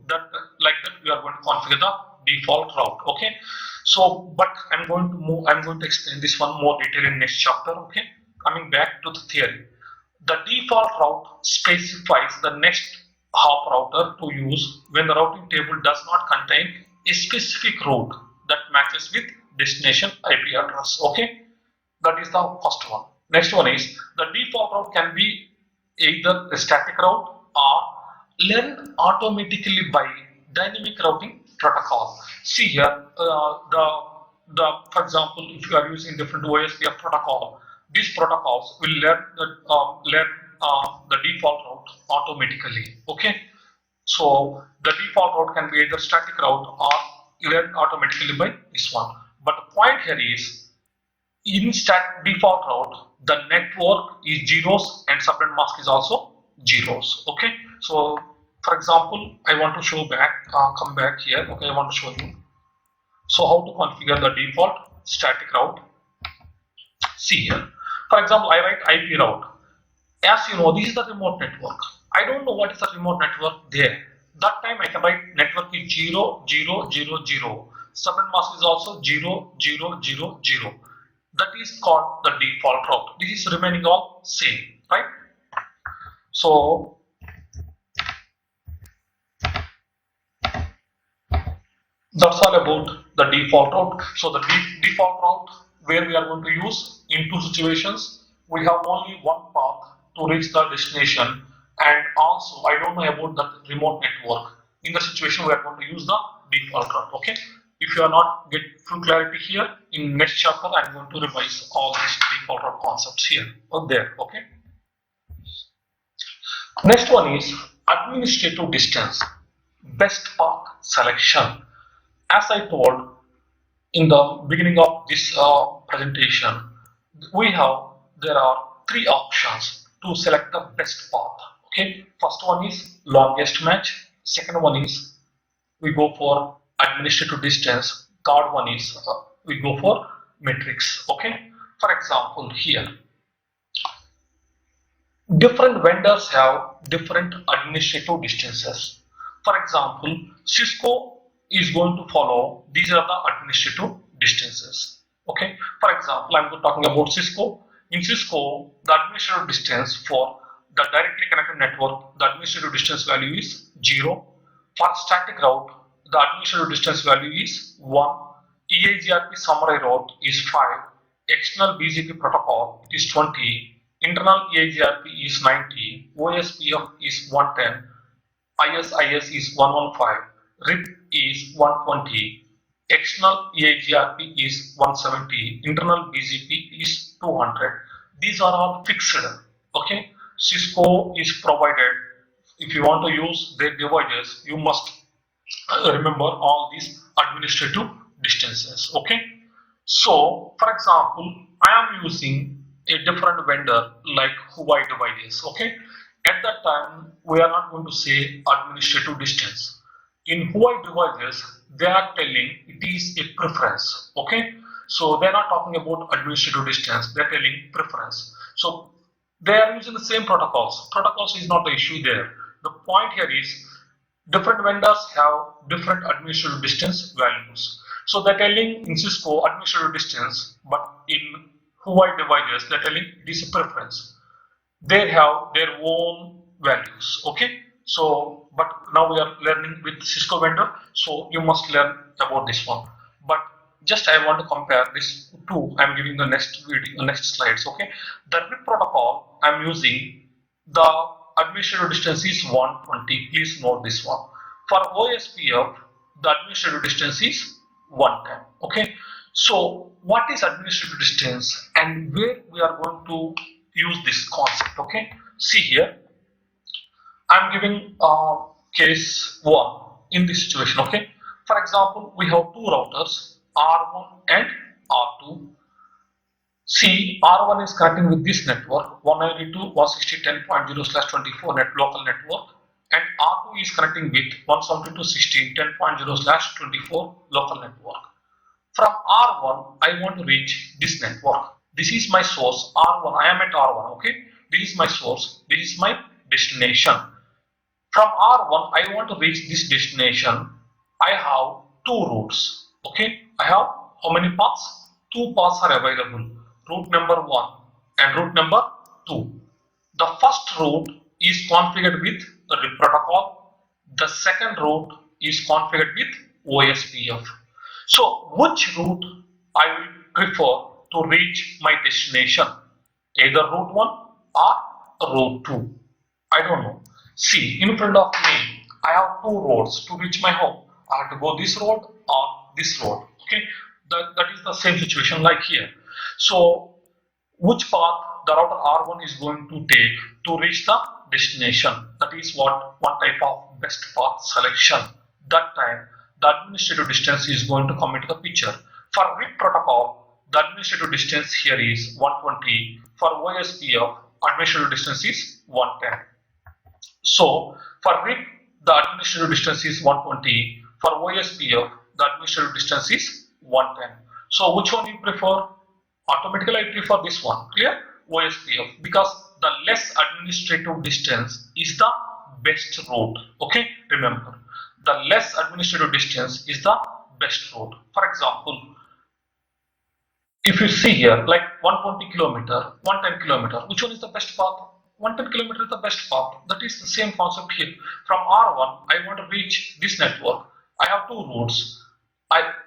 That like that we are going to configure the default route. Okay, so but I'm going to explain this one more detail in next chapter. Okay, coming back to the theory, the default route specifies the next hop router to use when the routing table does not contain a specific route that matches with destination IP address. Okay, that is the first one. Next one is the default route can be either a static route or learned automatically by dynamic routing protocol. See here, for example, if you are using different OSPF protocol, these protocols will learn the default route automatically. Okay, so the default route can be either static route or learned automatically by this one. But the point here is, in default route, the network is zeros and subnet mask is also zeros. Okay, so for example, I want to show back, come back here. Okay, I want to show you. So how to configure the default static route? See here. For example, I write IP route. As you know, this is the remote network. I don't know what is the remote network there. That time I can write network is 0, 0, 0, 0. Subnet mask is also 0, 0, 0, 0. That is called the default route. This is remaining all same, right? So that's all about the default route. So the default route where we are going to use in two situations, we have only one path to reach the destination, and also I don't know about the remote network. In the situation we are going to use the default route. Okay, if you are not get full clarity here, in next chapter I'm going to revise all these default route concepts here or there. Okay, next one is administrative distance, best path selection. As I told in the beginning of this presentation, there are three options to select the best path. Okay, first one is longest match. Second one is we go for administrative distance. Third one is we go for metrics. Okay, for example, here different vendors have different administrative distances. For example, Cisco is going to follow, these are the administrative distances. Okay, for example, I'm talking about Cisco. In Cisco, the administrative distance for the directly connected network, the administrative distance value is 0. For static route, the administrative distance value is 1. EIGRP summary route is 5. External BGP protocol is 20. Internal EIGRP is 90, OSPF is 110, ISIS is 115, RIP is 120, external EIGRP is 170, internal BGP is 200. These are all fixed. Okay, Cisco is provided. If you want to use their devices, you must remember all these administrative distances. Okay, so for example, I am using a different vendor like Huawei devices. Okay, at that time we are not going to say administrative distance. In Huawei devices, they are telling it is a preference. Okay, so they are not talking about administrative distance, they are telling preference. So they are using the same protocols. Protocols is not the issue there. The point here is different vendors have different administrative distance values. So they're telling in Cisco administrative distance, but in Huawei devices they're telling it is a preference. They have their own values. Okay, so but now we are learning with Cisco vendor, so you must learn about this one. But just I want to compare this two. I'm giving the next video, next slides. Okay, the RIP protocol I'm using, the administrative distance is 120. Please note this one. For OSPF, the administrative distance is 110. Okay. So what is administrative distance and where we are going to use this concept? Okay. See here, I'm giving case 1 in this situation. Okay. For example, we have two routers R1 and R2. See, R1 is connecting with this network 192.160.10.0/24 net local network, and R2 is connecting with 172.10.10/24 local network. From R1, I want to reach this network. This is my source R1. I am at R1. Okay, this is my source. This is my destination. From R1, I want to reach this destination. I have two routes. Okay, I have how many paths? Two paths are available. Route number 1 and route number 2. The first route is configured with the RIP protocol. The second route is configured with OSPF. So which route I will prefer to reach my destination? Either route 1 or route 2. I don't know. See, in front of me, I have two roads to reach my home. I have to go this road or this road. Okay, that is the same situation like here. So, which path the router R1 is going to take to reach the destination? That is what one type of best path selection. That time, the administrative distance is going to come into the picture. For RIP protocol, the administrative distance here is 120. For OSPF, administrative distance is 110. So, for RIP, the administrative distance is 120. For OSPF, the administrative distance is 110. So, which one you prefer? Automatically I prefer this one. Clear? OSPF, because the less administrative distance is the best route. Okay, remember, the less administrative distance is the best route. For example, if you see here, like 120 kilometer, 110 kilometer, which one is the best path? 110 kilometer is the best path. That is the same concept here. From R1, I want to reach this network. I have two routes.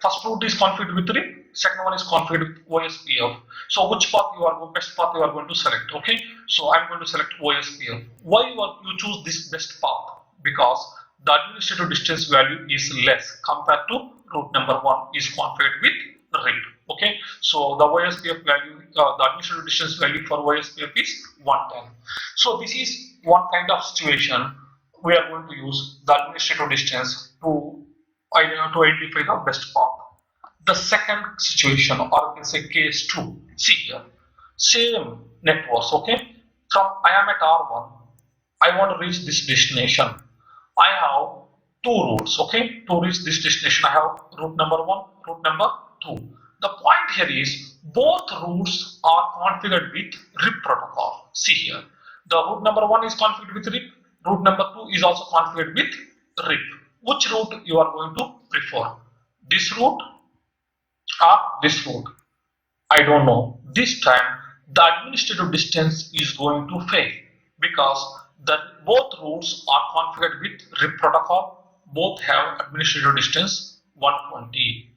First route is configured with RIP, second one is configured with OSPF. So which path best path you are going to select? Okay, so I'm going to select OSPF. Why you choose this best path? Because the administrative distance value is less compared to route number 1 is configured with RIP. Okay, so the OSPF value, the administrative distance value for OSPF is 110. So this is one kind of situation we are going to use the administrative distance to identify the best path. The second situation, or you can say case 2, see here, same networks. Okay, from I am at R1, I want to reach this destination. I have two routes. Okay, to reach this destination, I have route number 1, route number 2. The point here is both routes are configured with RIP protocol. See here, the route number 1 is configured with RIP, route number 2 is also configured with RIP. Which route you are going to prefer? This route or this route? I don't know. This time the administrative distance is going to fail because both routes are configured with RIP protocol. Both have administrative distance 120.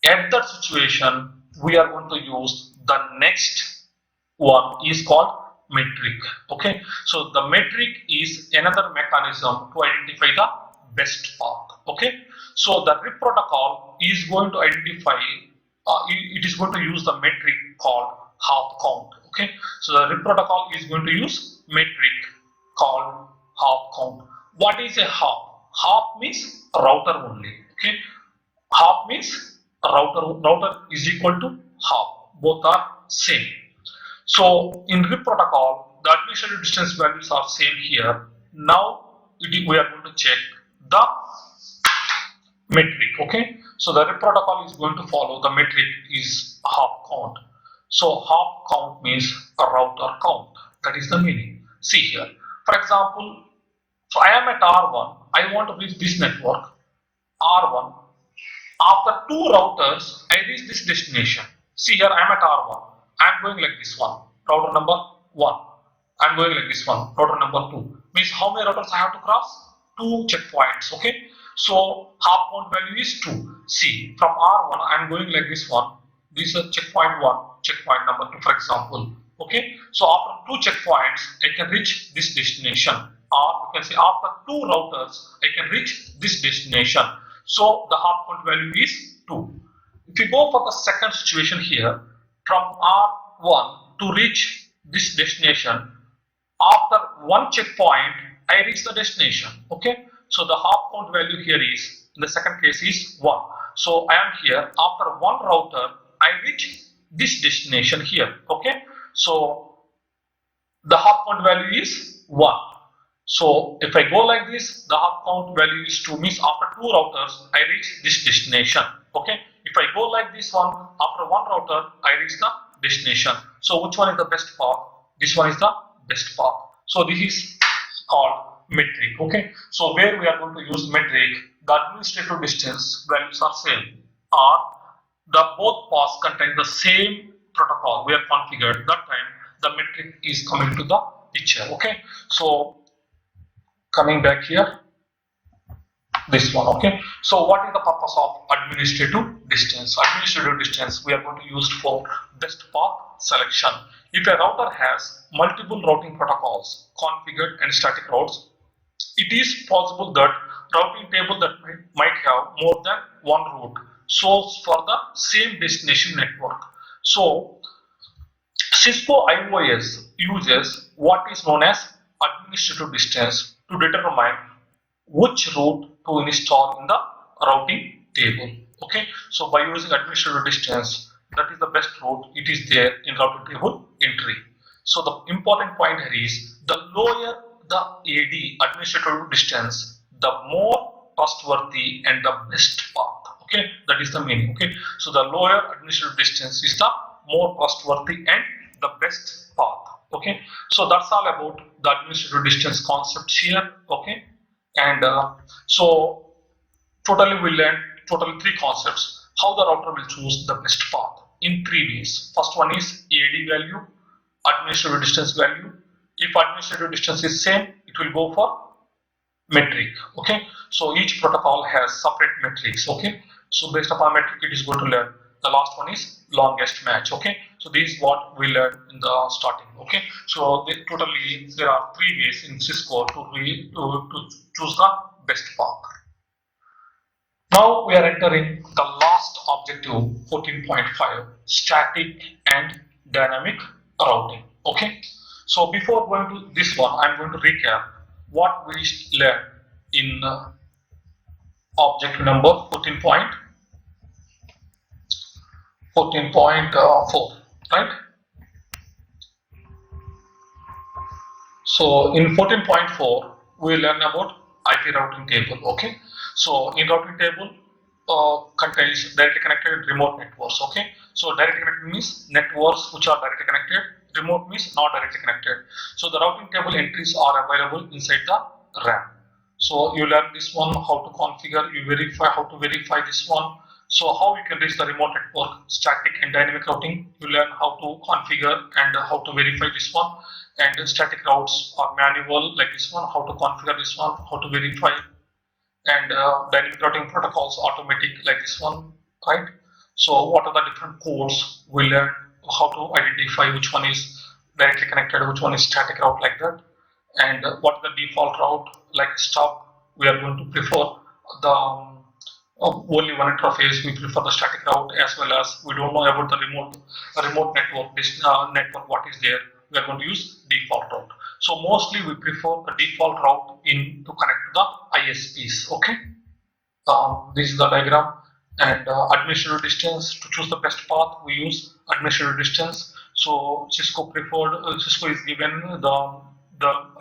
At that situation, we are going to use the next one is called metric. Okay, so the metric is another mechanism to identify the best path. Okay, so the RIP protocol is going to identify, it is going to use the metric called hop count. Okay, so the RIP protocol is going to use metric called hop count. What is a hop? Hop means router only. Okay, hop means router is equal to hop. Both are same. So in RIP protocol, the administrative distance values are same here. Now we are going to check the metric. Okay, so the RIP protocol is going to follow the metric is hop count. So hop count means a router count. That is the meaning. See here, for example, so I am at R1, I want to reach this network R1. After two routers, I reach this destination. See here, I am at R1. I am going like this one, router number 1. I am going like this one, router number 2. Means how many routers I have to cross? 2 checkpoints. Okay, so hop count value is 2. See, from R1 I am going like this one. This is checkpoint 1, checkpoint number 2, for example. Okay, so after 2 checkpoints, I can reach this destination, or you can say after 2 routers, I can reach this destination. So the hop count value is 2. If you go for the second situation here, from R1 to reach this destination, after 1 checkpoint, I reach the destination. Okay, so the hop count value here is, in the second case, is 1. So I am here. After 1 router, I reach this destination here. Okay, so the hop count value is 1. So if I go like this, the hop count value is 2, means after 2 routers, I reach this destination. Okay, if I go like this one, after 1 router, I reach the destination. So which one is the best path? This one is the best path. So this is called metric. Okay, so where we are going to use metric, the administrative distance values are same, or the both paths contain the same protocol we are configured. That time the metric is coming to the picture. Okay, so coming back here, this one. Okay, so what is the purpose of administrative distance? Administrative distance we are going to use for best path selection. If a router has multiple routing protocols configured and static routes, it is possible that routing table that might have more than one route source for the same destination network. So Cisco IOS uses what is known as administrative distance to determine which route to install in the routing table. Okay, so by using administrative distance, that is the best route, it is there in routing table entry. So the important point here is, the lower the AD administrative distance, the more trustworthy and the best path. Okay, that is the meaning. Okay, so the lower administrative distance is the more trustworthy and the best path. Okay, so that's all about the administrative distance concepts here. Okay, and so totally we learned totally 3 concepts how the router will choose the best path in 3 ways. First one is AD value, administrative distance value. If administrative distance is same, it will go for metric. Okay, so each protocol has separate metrics. Okay, so based upon metric, it is going to learn. The last one is longest match. Okay, so this is what we learned in the starting. Okay, so totally there are 3 ways in Cisco to choose the best path. Now we are entering the last objective, 14.5, static and dynamic routing. Okay, so before going to this one, I'm going to recap what we learned in objective number 14.4, right? So in 14.4, we learn about IP routing table. Okay, so in routing table contains directly connected and remote networks. Okay, so directly connected means networks which are directly connected. Remote means not directly connected. So the routing table entries are available inside the RAM. So you learn this one, how to configure, you verify how to verify this one. So how you can reach the remote network, static and dynamic routing, you learn how to configure and how to verify this one. And static routes are manual like this one, how to configure this one, how to verify. And dynamic routing protocols automatic like this one, right? So what are the different codes, we learn how to identify which one is directly connected, which one is static route like that. And what is the default route, like stub, we are going to prefer the only one interface, we prefer the static route, as well as we don't know about the remote network, this network what is there, we are going to use default route. So mostly we prefer the default route in to connect to the ISPs. Okay, this is the diagram. And administrative distance, to choose the best path we use administrative distance. So Cisco is given the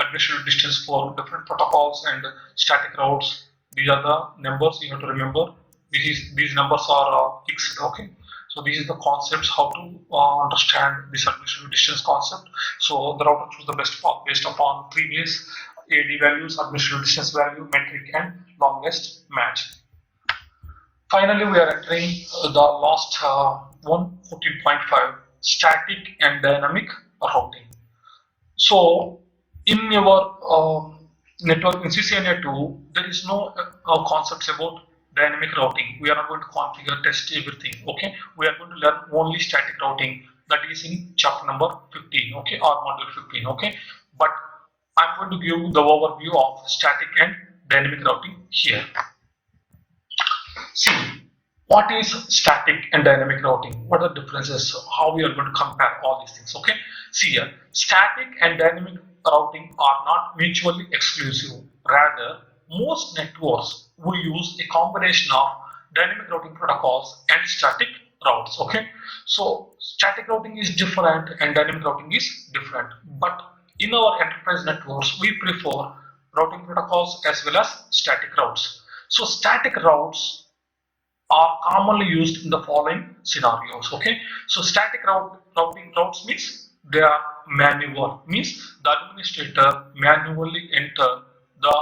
administrative distance for different protocols and static routes. These are the numbers you have to remember. These numbers are fixed. Okay, so this is the concepts how to understand this administrative distance concept. So the router choose the best path based upon 3 ways: AD values, administrative distance value, metric, and longest match. Finally, we are entering the last one, 14.5, static and dynamic routing. So in your network in CCNA 2, there is no concepts about dynamic routing. We are not going to configure, test everything. Okay, we are going to learn only static routing. that is in chapter number 15, okay, or module 15, okay. But I'm going to give the overview of static and dynamic routing here. See, what is static and dynamic routing? What are the differences? How we are going to compare all these things? Okay. See here, static and dynamic routing are not mutually exclusive. Rather, most networks will use a combination of dynamic routing protocols and static routes. Okay. So static routing is different and dynamic routing is different. But in our enterprise networks, we prefer routing protocols as well as static routes. So static routes are commonly used in the following scenarios. Okay, so static routing routes means they are manual, means the administrator manually enter the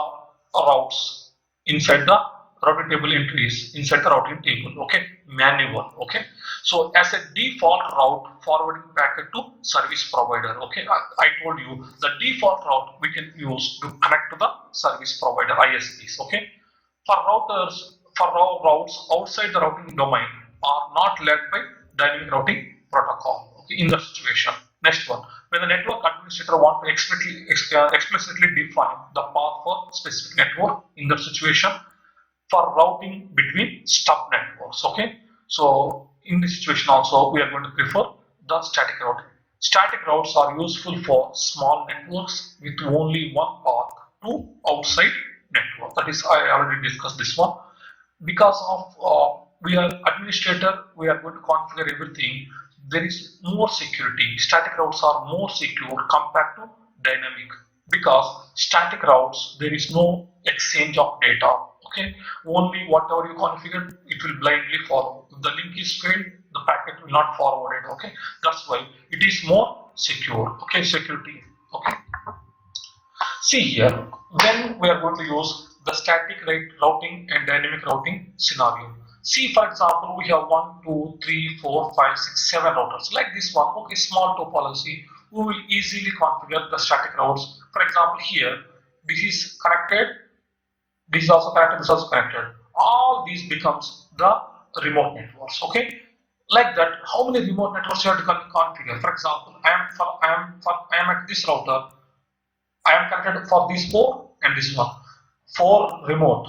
routes inside the routing table entries inside the routing table. Okay, manual. Okay, so as a default route forwarding packet to service provider. Okay, I told you the default route we can use to connect to the service provider ISPs. Okay, for routes outside the routing domain are not led by dynamic routing protocol. Okay, in that situation. Next one, when the network administrator want to explicitly define the path for specific network in that situation for routing between stub networks. Okay, so in this situation also we are going to prefer the static routing. Static routes are useful for small networks with only one path to outside network. That is, I already discussed this one. Because of we are administrator, we are going to configure everything. There is more security. Static routes are more secure compared to dynamic, because static routes there is no exchange of data. Okay, only whatever you configure it will blindly follow. If the link is failed, the packet will not forward it. Okay, that's why it is more secure. Okay, security. Okay. See here, when we are going to use the static routing and dynamic routing scenario. See, for example, we have 1, 2, 3, 4, 5, 6, 7 routers like this one. Okay, small topology. We will easily configure the static routes. For example, here, this is connected, this is also connected, this is also connected. All these becomes the remote networks. Okay, like that. How many remote networks you have to configure? For example, I am at this router. I am connected for these 4 and this one. 4 remote.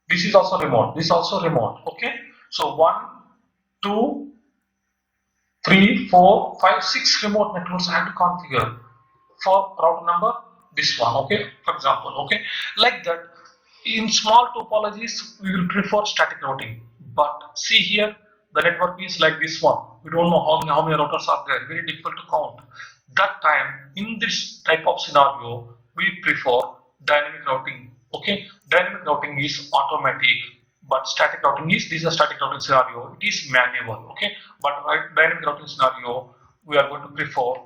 This is also remote. This is also remote. Okay. So 1, 2, 3, 4, 5, 6 remote networks I have to configure for route number this one. Okay. For example. Okay. Like that. In small topologies, we will prefer static routing. But see here, the network is like this one. We don't know how many routers are there. Very difficult to count. That time, in this type of scenario, we prefer dynamic routing. Okay, dynamic routing is automatic, but static routing is, this is a static routing scenario, it is manual. Okay, but dynamic routing scenario, we are going to prefer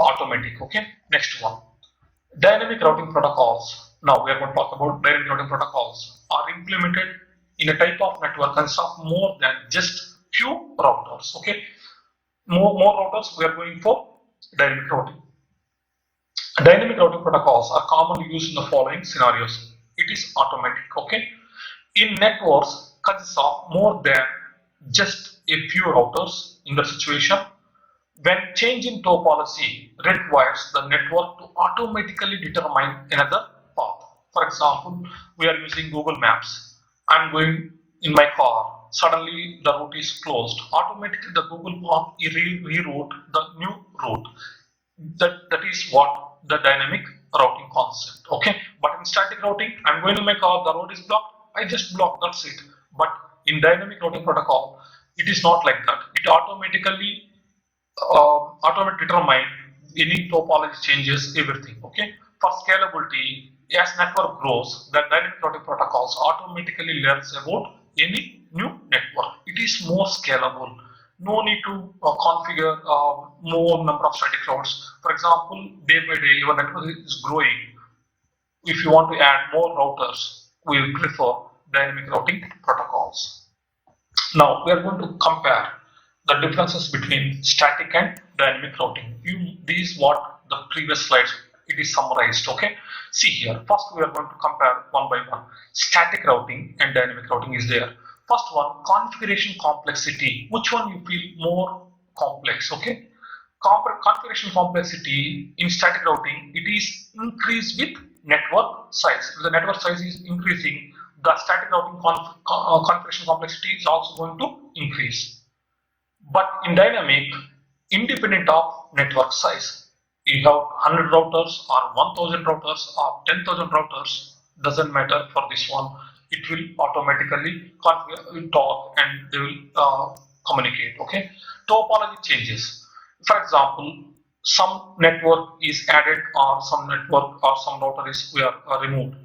automatic. Okay, next one, dynamic routing protocols. Now we are going to talk about dynamic routing protocols are implemented in a type of network consists of more than just few routers. Okay, more routers we are going for dynamic routing. Dynamic routing protocols are commonly used in the following scenarios. It is automatic. Okay, in networks consists of more than just a few routers in the situation. When change in topology requires the network to automatically determine another path. For example, we are using Google Maps. I'm going in my car. Suddenly the route is closed. Automatically the Google path reroute the new route. That is what the dynamic routing concept. Okay, but in static routing, I'm going in my car, the road is blocked, I just block, that's it. But in dynamic routing protocol, it is not like that. It automatically determine any topology changes, everything. Okay, for scalability, as network grows, the dynamic routing protocols automatically learns about any new network. It is more scalable. No need to configure more number of static routes. For example, day by day your network is growing. If you want to add more routers, we will prefer dynamic routing protocols. Now we are going to compare the differences between static and dynamic routing. These what the previous slides it is summarized. Okay, see here. First we are going to compare one by one. Static routing and dynamic routing is there. First one, configuration complexity. Which one you feel more complex. Okay, configuration complexity in static routing, it is increased with network size. If the network size is increasing, the static routing configuration complexity is also going to increase. But in dynamic, independent of network size, you have 100 routers or 1000 routers or 10,000 routers, doesn't matter for this one. It will automatically talk and they will communicate. Okay, topology changes. For example, some network is added or some network or some router is removed.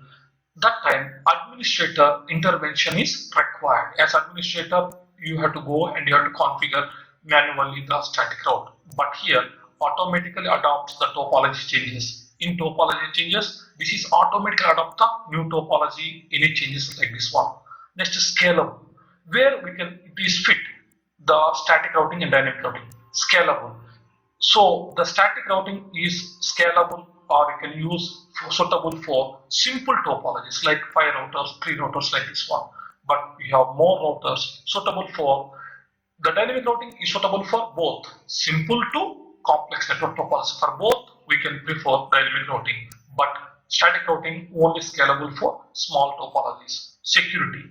That time administrator intervention is required. As administrator, you have to go and you have to configure manually the static route, but here automatically adopts the topology changes. In topology changes, this is automatically adopt the new topology, any changes like this one. Next is scalable, where we can, it is fit the static routing and dynamic routing. Scalable, so the static routing is scalable or you can use suitable for simple topologies like 5 routers, 3 routers like this one. But we have more routers suitable for the dynamic routing is suitable for both simple to complex network topology. For both, we can prefer dynamic routing, but static routing only scalable for small topologies. Security.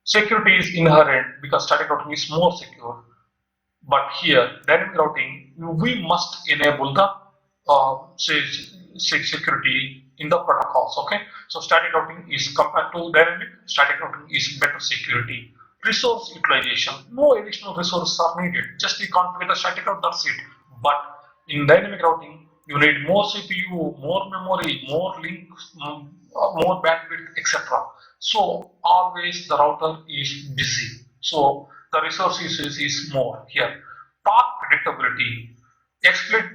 Security is inherent because static routing is more secure. But here, dynamic routing, we must enable the security in the protocols. Okay, so static routing is compared to dynamic. Static routing is better security. Resource utilization, no additional resources are needed. Just you configure the static route, that's it. But in dynamic routing, you need more CPU, more memory, more links, more bandwidth, etc. So always the router is busy. So the resource usage is more here. Path predictability,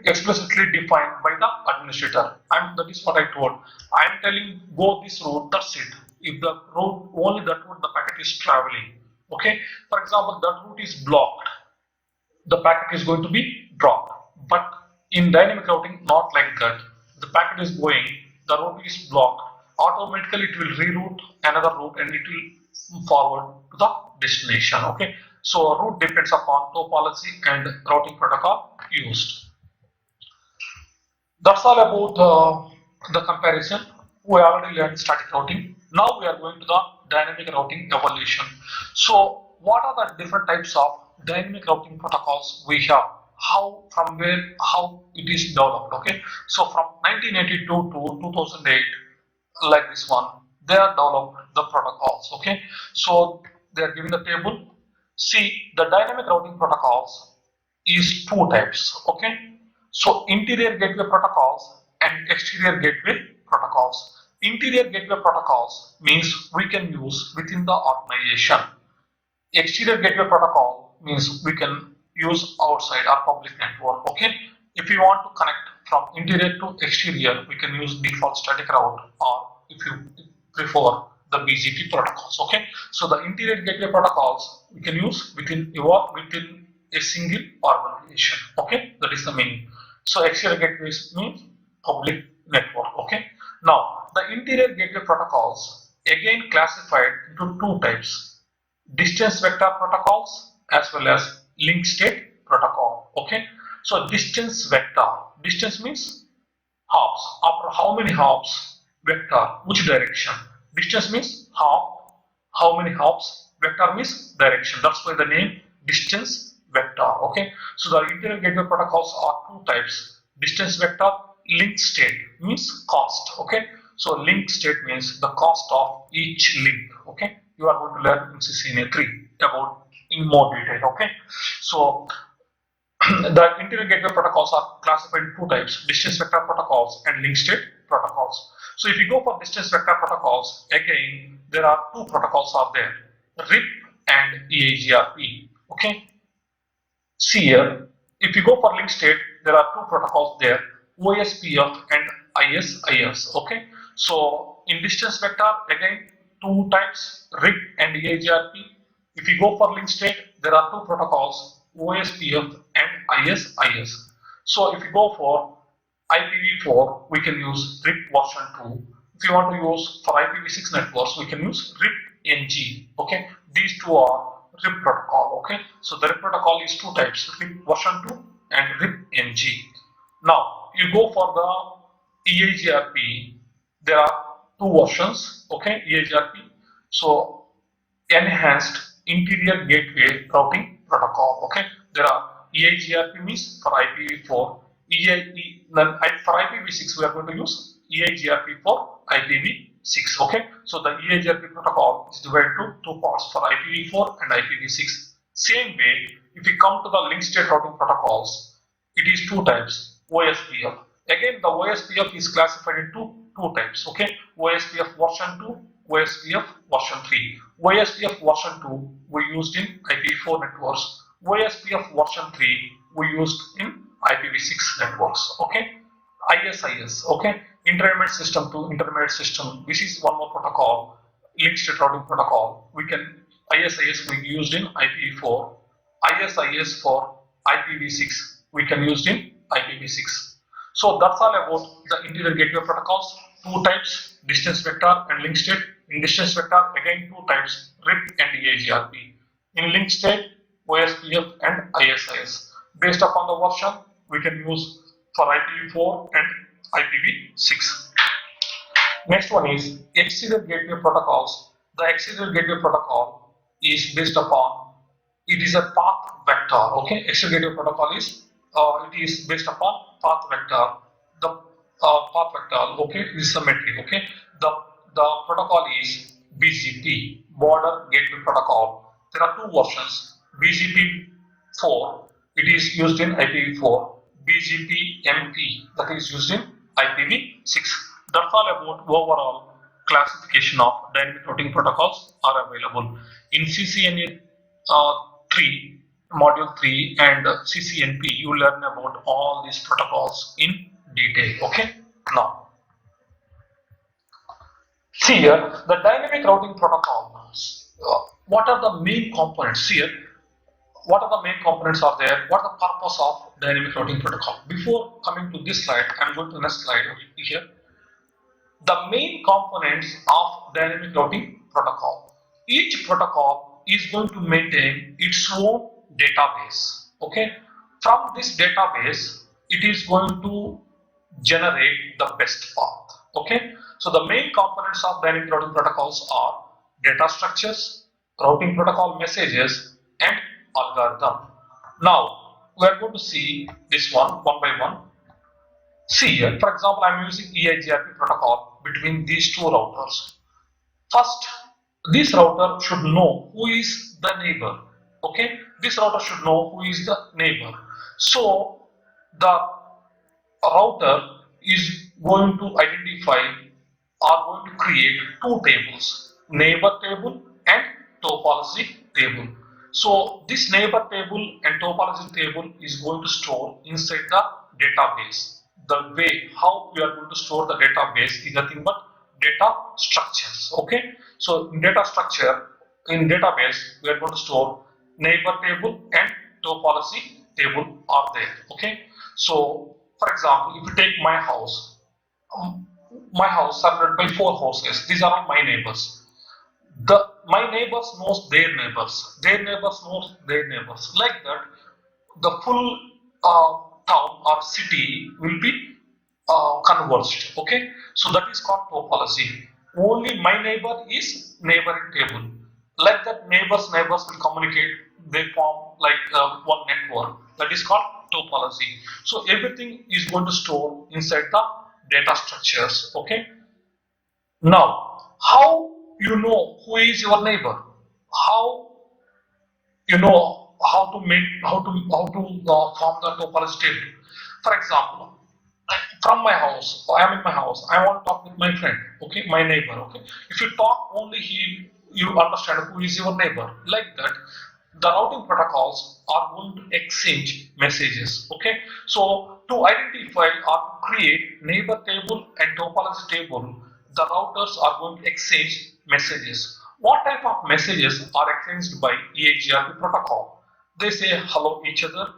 explicitly defined by the administrator, and that is what I told. I am telling go this route, that's it. If the route, only that route the packet is traveling. Okay, for example, that route is blocked, the packet is going to be dropped. But in dynamic routing, not like that. The packet is going, the route is blocked, automatically it will reroute another route and it will forward to the destination. Okay, so a route depends upon topology and routing protocol used. That's all about the comparison. We already learned static routing. Now we are going to the dynamic routing evolution. So what are the different types of dynamic routing protocols we have? How, from where, how it is developed? Okay, so from 1982 to 2008, like this one, they are developed the protocols. Okay, so they are giving the table. See, the dynamic routing protocols is two types. Okay, so interior gateway protocols and exterior gateway protocols. Interior gateway protocols means we can use within the organization. Exterior gateway protocol means we can use outside our public network. Okay, if you want to connect from interior to exterior, we can use default static route, or if you prefer the BGP protocols. Okay, so the interior gateway protocols we can use within a single organization. Okay, that is the meaning. So exterior gateways means public network. Okay, now the interior gateway protocols again classified into two types: distance vector protocols as well as link state protocol. Okay, so distance vector, distance means hops, after how many hops, vector, which direction. Distance means hop, how many hops, vector means direction. That's why the name distance vector. Okay, so the interior gateway protocols are two types: distance vector, link state means cost. Okay, so link state means the cost of each link. Okay, you are going to learn in CCNA 3 about in more detail. Okay, so the interior gateway protocols are classified in two types: distance vector protocols and link state protocols. So if you go for distance vector protocols, again there are two protocols are there: RIP and EIGRP. Okay, see here, if you go for link state, there are two protocols there: OSPF and ISIS. Okay, so in distance vector, again two types: RIP and EIGRP. If you go for link state, there are two protocols: OSPF and ISIS. So if you go for IPv4, we can use RIP version 2. If you want to use for IPv6 networks, we can use RIP NG. Okay, these two are RIP protocol. Okay, so the RIP protocol is two types: RIP version 2 and RIP NG. Now you go for the EIGRP. There are two versions. Okay, EIGRP. So enhanced interior gateway routing protocol. Okay, there are EIGRP means for IPv4, then for IPv6 we are going to use EIGRP for IPv6. Okay, so the EIGRP protocol is divided into two parts for IPv4 and IPv6. Same way, if we come to the link state routing protocols, it is two types: OSPF. Again, the OSPF is classified into two types. Okay, OSPF version 2, OSPF version 3. OSPF version 2 we used in IPv4 networks. OSPF version 3 we used in IPv6 networks. Okay, ISIS. Okay, intermediate system to intermediate system. This is one more protocol, link state routing protocol. We can ISIS we used in IPv4. ISIS for IPv6 we can use in IPv6. So that's all about the interior gateway protocols. Two types: distance vector and link state. In distance vector, again two types: RIP and EIGRP. In link state, OSPF and ISIS. Based upon the version, we can use for IPv4 and IPv6. Next one is exterior gateway protocols. The exterior gateway protocol is based upon, it is a path vector. Okay, exterior gateway protocol is it is based upon path vector. The path vector, okay, is symmetry. Okay, the protocol is BGP, border gateway protocol. There are two versions: BGP 4, it is used in IPv4; BGP MP, that is used in IPv6. That's all about overall classification of dynamic routing protocols are available in CCNA 3, module 3 and CCNP. You learn about all these protocols in detail. Okay, now see here the dynamic routing protocols. What are the main components here? What are the main components are there? What is the purpose of dynamic routing protocol? Before coming to this slide, I'm going to the next slide here. The main components of dynamic routing protocol. Each protocol is going to maintain its own database. Okay, from this database, it is going to generate the best path. Okay, so the main components of dynamic routing protocols are data structures, routing protocol messages, and algorithm. Now we are going to see this one by one. See here, for example, I am using EIGRP protocol between these two routers. First, this router should know who is the neighbor. Okay, this router should know who is the neighbor. So the router is going to identify or going to create two tables: neighbor table and topology table. So this neighbor table and topology table is going to store inside the database. The way how we are going to store the database is nothing but data structures. Okay, so in data structure, in database, we are going to store neighbor table and topology table are there. Okay, so for example, if you take my house surrounded by 4 houses. These are all my neighbors. My neighbors knows their neighbors. Their neighbors knows their neighbors. Like that, the full town or city will be converged. Okay, so that is called topology. Only my neighbor is neighboring table. Like that, neighbors will communicate. They form like one network. That is called topology. So everything is going to store inside the data structures. Okay. Now, how you know who is your neighbor? How you know how to form the topology table? For example, from my house, I am in my house, I want to talk with my friend, okay, my neighbor. Okay, if you talk only you understand who is your neighbor. Like that, the routing protocols are going to exchange messages. Okay, so to identify or to create neighbor table and topology table, the routers are going to exchange messages. What type of messages are exchanged by EIGRP protocol? They say hello each other.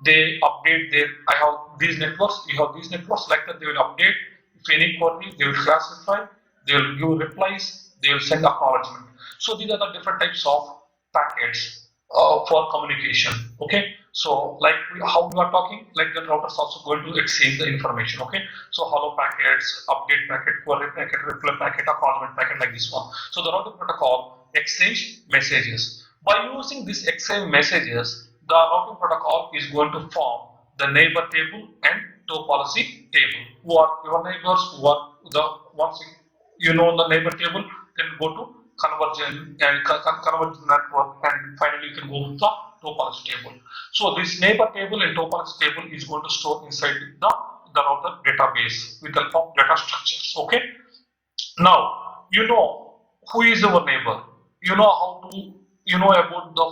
They update their, I have these networks, you have these networks. Like that, they will update. If any query, they will classify, they will give replies, they will send acknowledgement. So these are the different types of packets for communication. Okay, so like how we are talking, like the router is also going to exchange the information. Okay, so hello packets, update packet, query packet, reply packet, acknowledgement packet, like this one. So the routing protocol exchange messages. By using this exchange messages, the routing protocol is going to form the neighbor table and topology table. Who are your neighbors? Who are the ones you know the neighbor table? Then go to conversion and conversion network, and finally you can go to the topology table. So this neighbor table and topology table is going to store inside the router database with the help of data structures. Okay. Now you know who is our neighbor. You know how to about the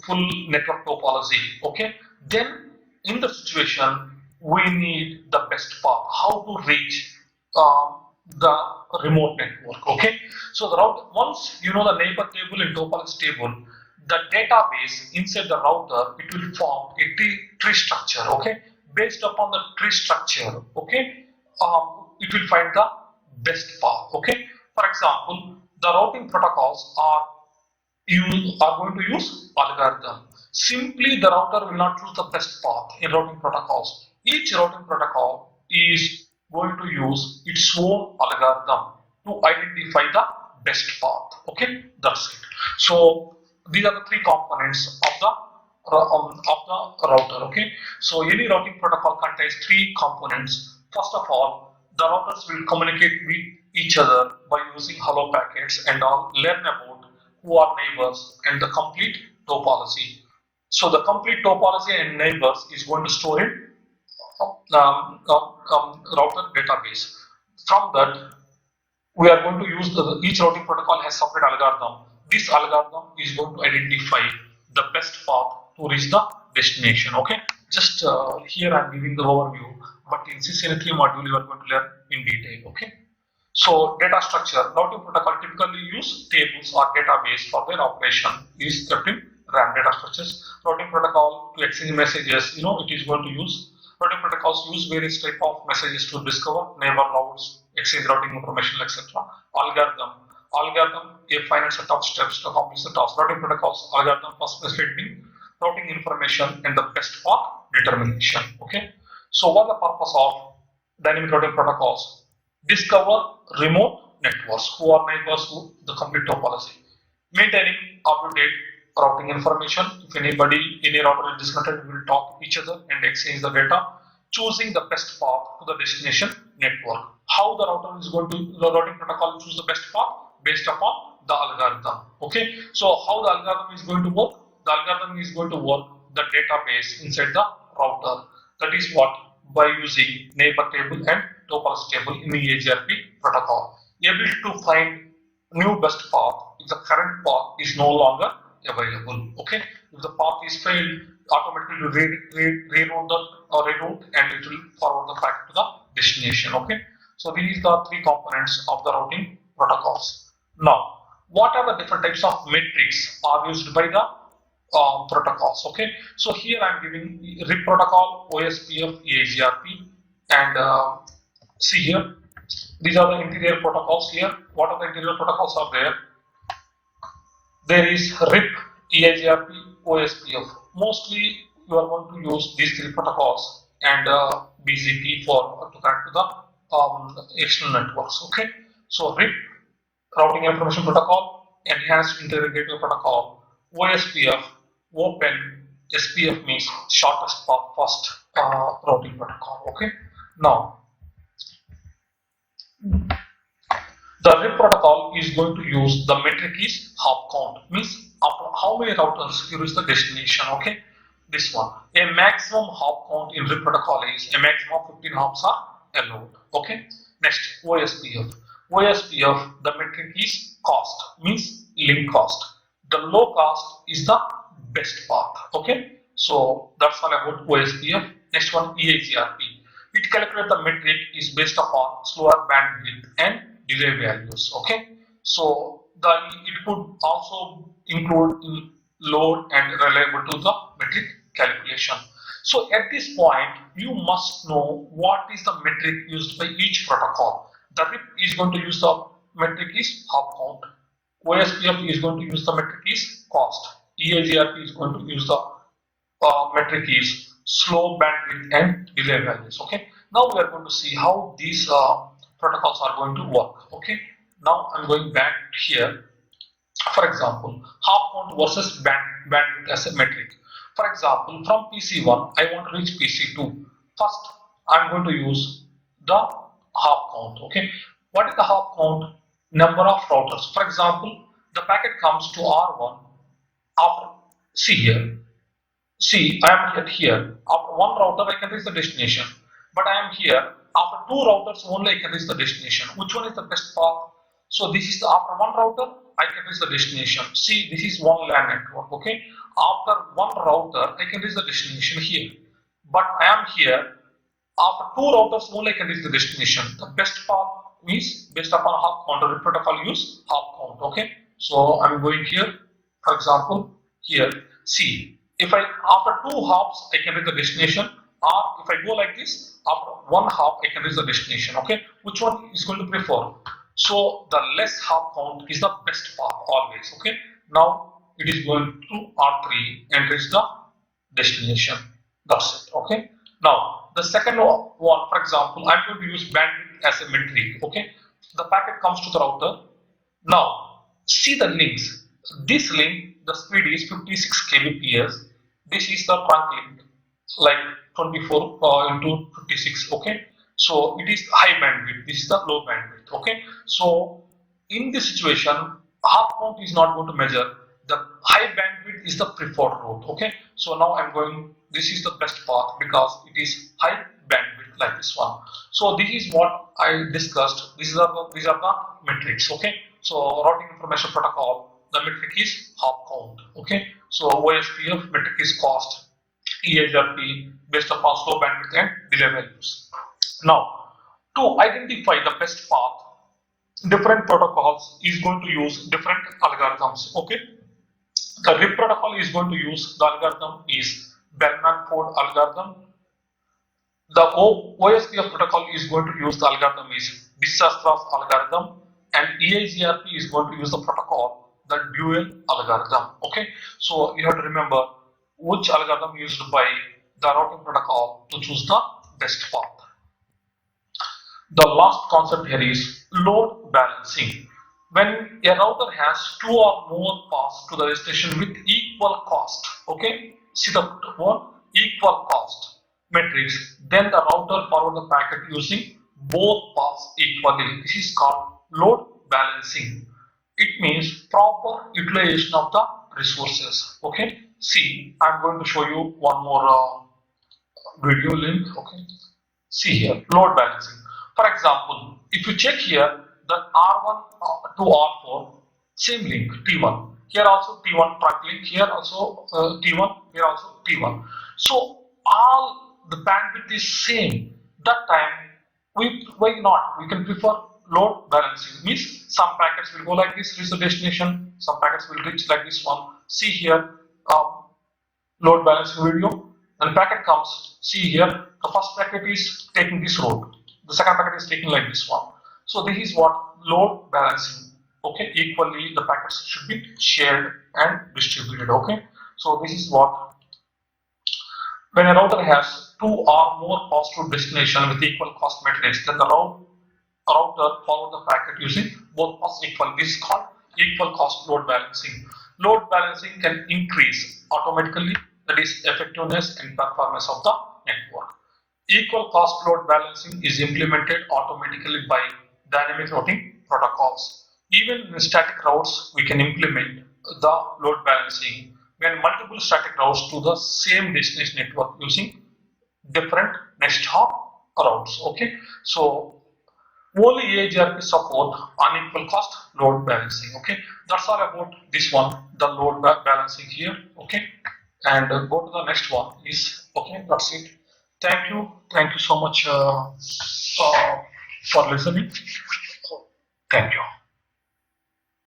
full network topology. Okay. Then in the situation we need the best path. How to reach the remote network. Okay. So the route, once you know the neighbor table and topology table, the database inside the router, it will form a tree structure. Okay. Based upon the tree structure, okay, it will find the best path. Okay. For example, the routing protocols are you are going to use algorithm. Simply the router will not choose the best path in routing protocols. Each routing protocol is going to use its own algorithm to identify the best path. Okay, that's it. So these are the three components of the router. Okay, so any routing protocol contains three components. First of all, the routers will communicate with each other by using hello packets and all, learn about who are neighbors and the complete topology. So the complete topology and neighbors is going to store in router database. From that, we are going to use each routing protocol has separate algorithm. This algorithm is going to identify the best path to reach the destination. Okay, just here I am giving the overview, but in CCNA3 module you are going to learn in detail. Okay. So data structure, routing protocol typically use tables or database for their operation is kept in RAM data structures. Routing protocol to exchange messages, it is going to use routing protocols use various type of messages to discover neighbor routes, exchange routing information, etc. Algorithm, a finite set of steps to accomplish the task. Routing protocols, algorithm for facilitating routing information and the best path determination. Okay. So what the purpose of dynamic routing protocols? Discover remote networks who are neighbors to the complete topology. Maintaining up-to-date routing information. If any router is disconnected, we will talk to each other and exchange the data. Choosing the best path to the destination network. How the routing protocol choose the best path based upon the algorithm. Okay. So how the algorithm is going to work? The algorithm is going to work the database inside the router. That is what, by using neighbor table and topology table in the EAGRP protocol. Able to find new best path if the current path is no longer available. Okay, if the path is failed, automatically reroute and it will forward the packet to the destination. Okay, so these are three components of the routing protocols. Now, what are the different types of metrics are used by the protocols? Okay, so here I am giving RIP protocol, OSPF, EAGRP, and see here, these are the interior protocols here. What are the interior protocols are there? There is RIP, EIGRP, OSPF. Mostly you are going to use these three protocols and BGP for to connect to the external networks. Okay, so RIP, routing information protocol, enhanced interrogative protocol, OSPF, open, SPF means shortest path first routing protocol. Okay, now the RIP protocol is going to use the metric is hop count, means how many routers you reach the destination. Okay, this one. A maximum hop count in RIP protocol is a maximum of 15 hops are allowed. Okay. Next, OSPF. OSPF, the metric is cost, means link cost. The low cost is the best path. Okay. So that's all about OSPF. Next one, EIGRP. It calculates the metric is based upon slower bandwidth and delay values. Okay, so it could also include load and reliable to the metric calculation. So at this point, you must know what is the metric used by each protocol. The RIP is going to use the metric is hop count. OSPF is going to use the metric is cost. EIGRP is going to use the metric is slow, bandwidth, and delay values. Okay. Now we are going to see how these protocols are going to work. Okay. Now I'm going back here. For example, hop count versus bandwidth as a metric. For example, from PC1, I want to reach PC2. First, I'm going to use the hop count. Okay, what is the hop count? Number of routers. For example, the packet comes to R1 after, see here. See, I am here. After one router, I can reach the destination. But I am here. After two routers only, I can reach the destination. Which one is the best path? So this is after one router, I can reach the destination. See, this is one LAN network. Okay. After one router, I can reach the destination here. But I am here. After two routers only, I can reach the destination. The best path is based upon hop count. The protocol use hop count. Okay. So I'm going here. For example, here. See. If I after two hops I can reach the destination, or if I go like this, after one hop I can reach the destination. Okay, which one is going to prefer? So the less hop count is the best path always. Okay, now it is going to R3 and reach the destination. That's it. Okay, now the second one, for example, I'm going to use bandwidth as a metric. Okay, the packet comes to the router. Now see the links. This link, the speed is 56 kbps. This is the trunk link, like 24 into 56. Okay, so it is high bandwidth. This is the low bandwidth. Okay, so in this situation, hop count is not going to measure. The high bandwidth is the preferred route. Okay, so now I'm going. This is the best path because it is high bandwidth like this one. So this is what I discussed. These are the metrics. Okay, so routing information protocol. The metric is hop count. Okay, so OSPF metric is cost, EIGRP based upon slow bandwidth and delay values. Now, to identify the best path, different protocols is going to use different algorithms. Okay, the RIP protocol is going to use the algorithm is Bellman-Ford algorithm. The OSPF protocol is going to use the algorithm is Disastra's algorithm, and EIGRP is going to use the protocol the dual algorithm. Okay, so you have to remember which algorithm used by the routing protocol to choose the best path. The last concept here is load balancing. When a router has two or more paths to the destination with equal cost, okay, see the one equal cost matrix, then the router forward the packet using both paths equally. This is called load balancing. It means proper utilization of the resources. Okay, see, I'm going to show you one more video link. Okay, see here, load balancing. For example, if you check here, the R1 to R4, same link T1. Here also T1 track link. Here also T1. Here also T1. So all the bandwidth is same. That time, why not? We can prefer load balancing. Means some packets will go like this, reach the destination. Some packets will reach like this one. See here, load balancing video. When packet comes, see here, the first packet is taking this road. The second packet is taking like this one. So this is what load balancing. Okay, equally the packets should be shared and distributed. Okay, so this is what when a router has two or more paths to destination with equal cost matrix, then the router forward the packet using both paths equal. This is called equal cost load balancing. Load balancing can increase automatically, that is effectiveness and performance of the network. Equal cost load balancing is implemented automatically by dynamic routing protocols. Even in static routes, we can implement the load balancing when multiple static routes to the same destination network using different next hop routes. Okay, so only EIGRP support unequal cost load balancing. Okay, that's all about this one, the load balancing here. Okay, and go to the next one is okay. That's it. Thank you so much for listening. Thank you.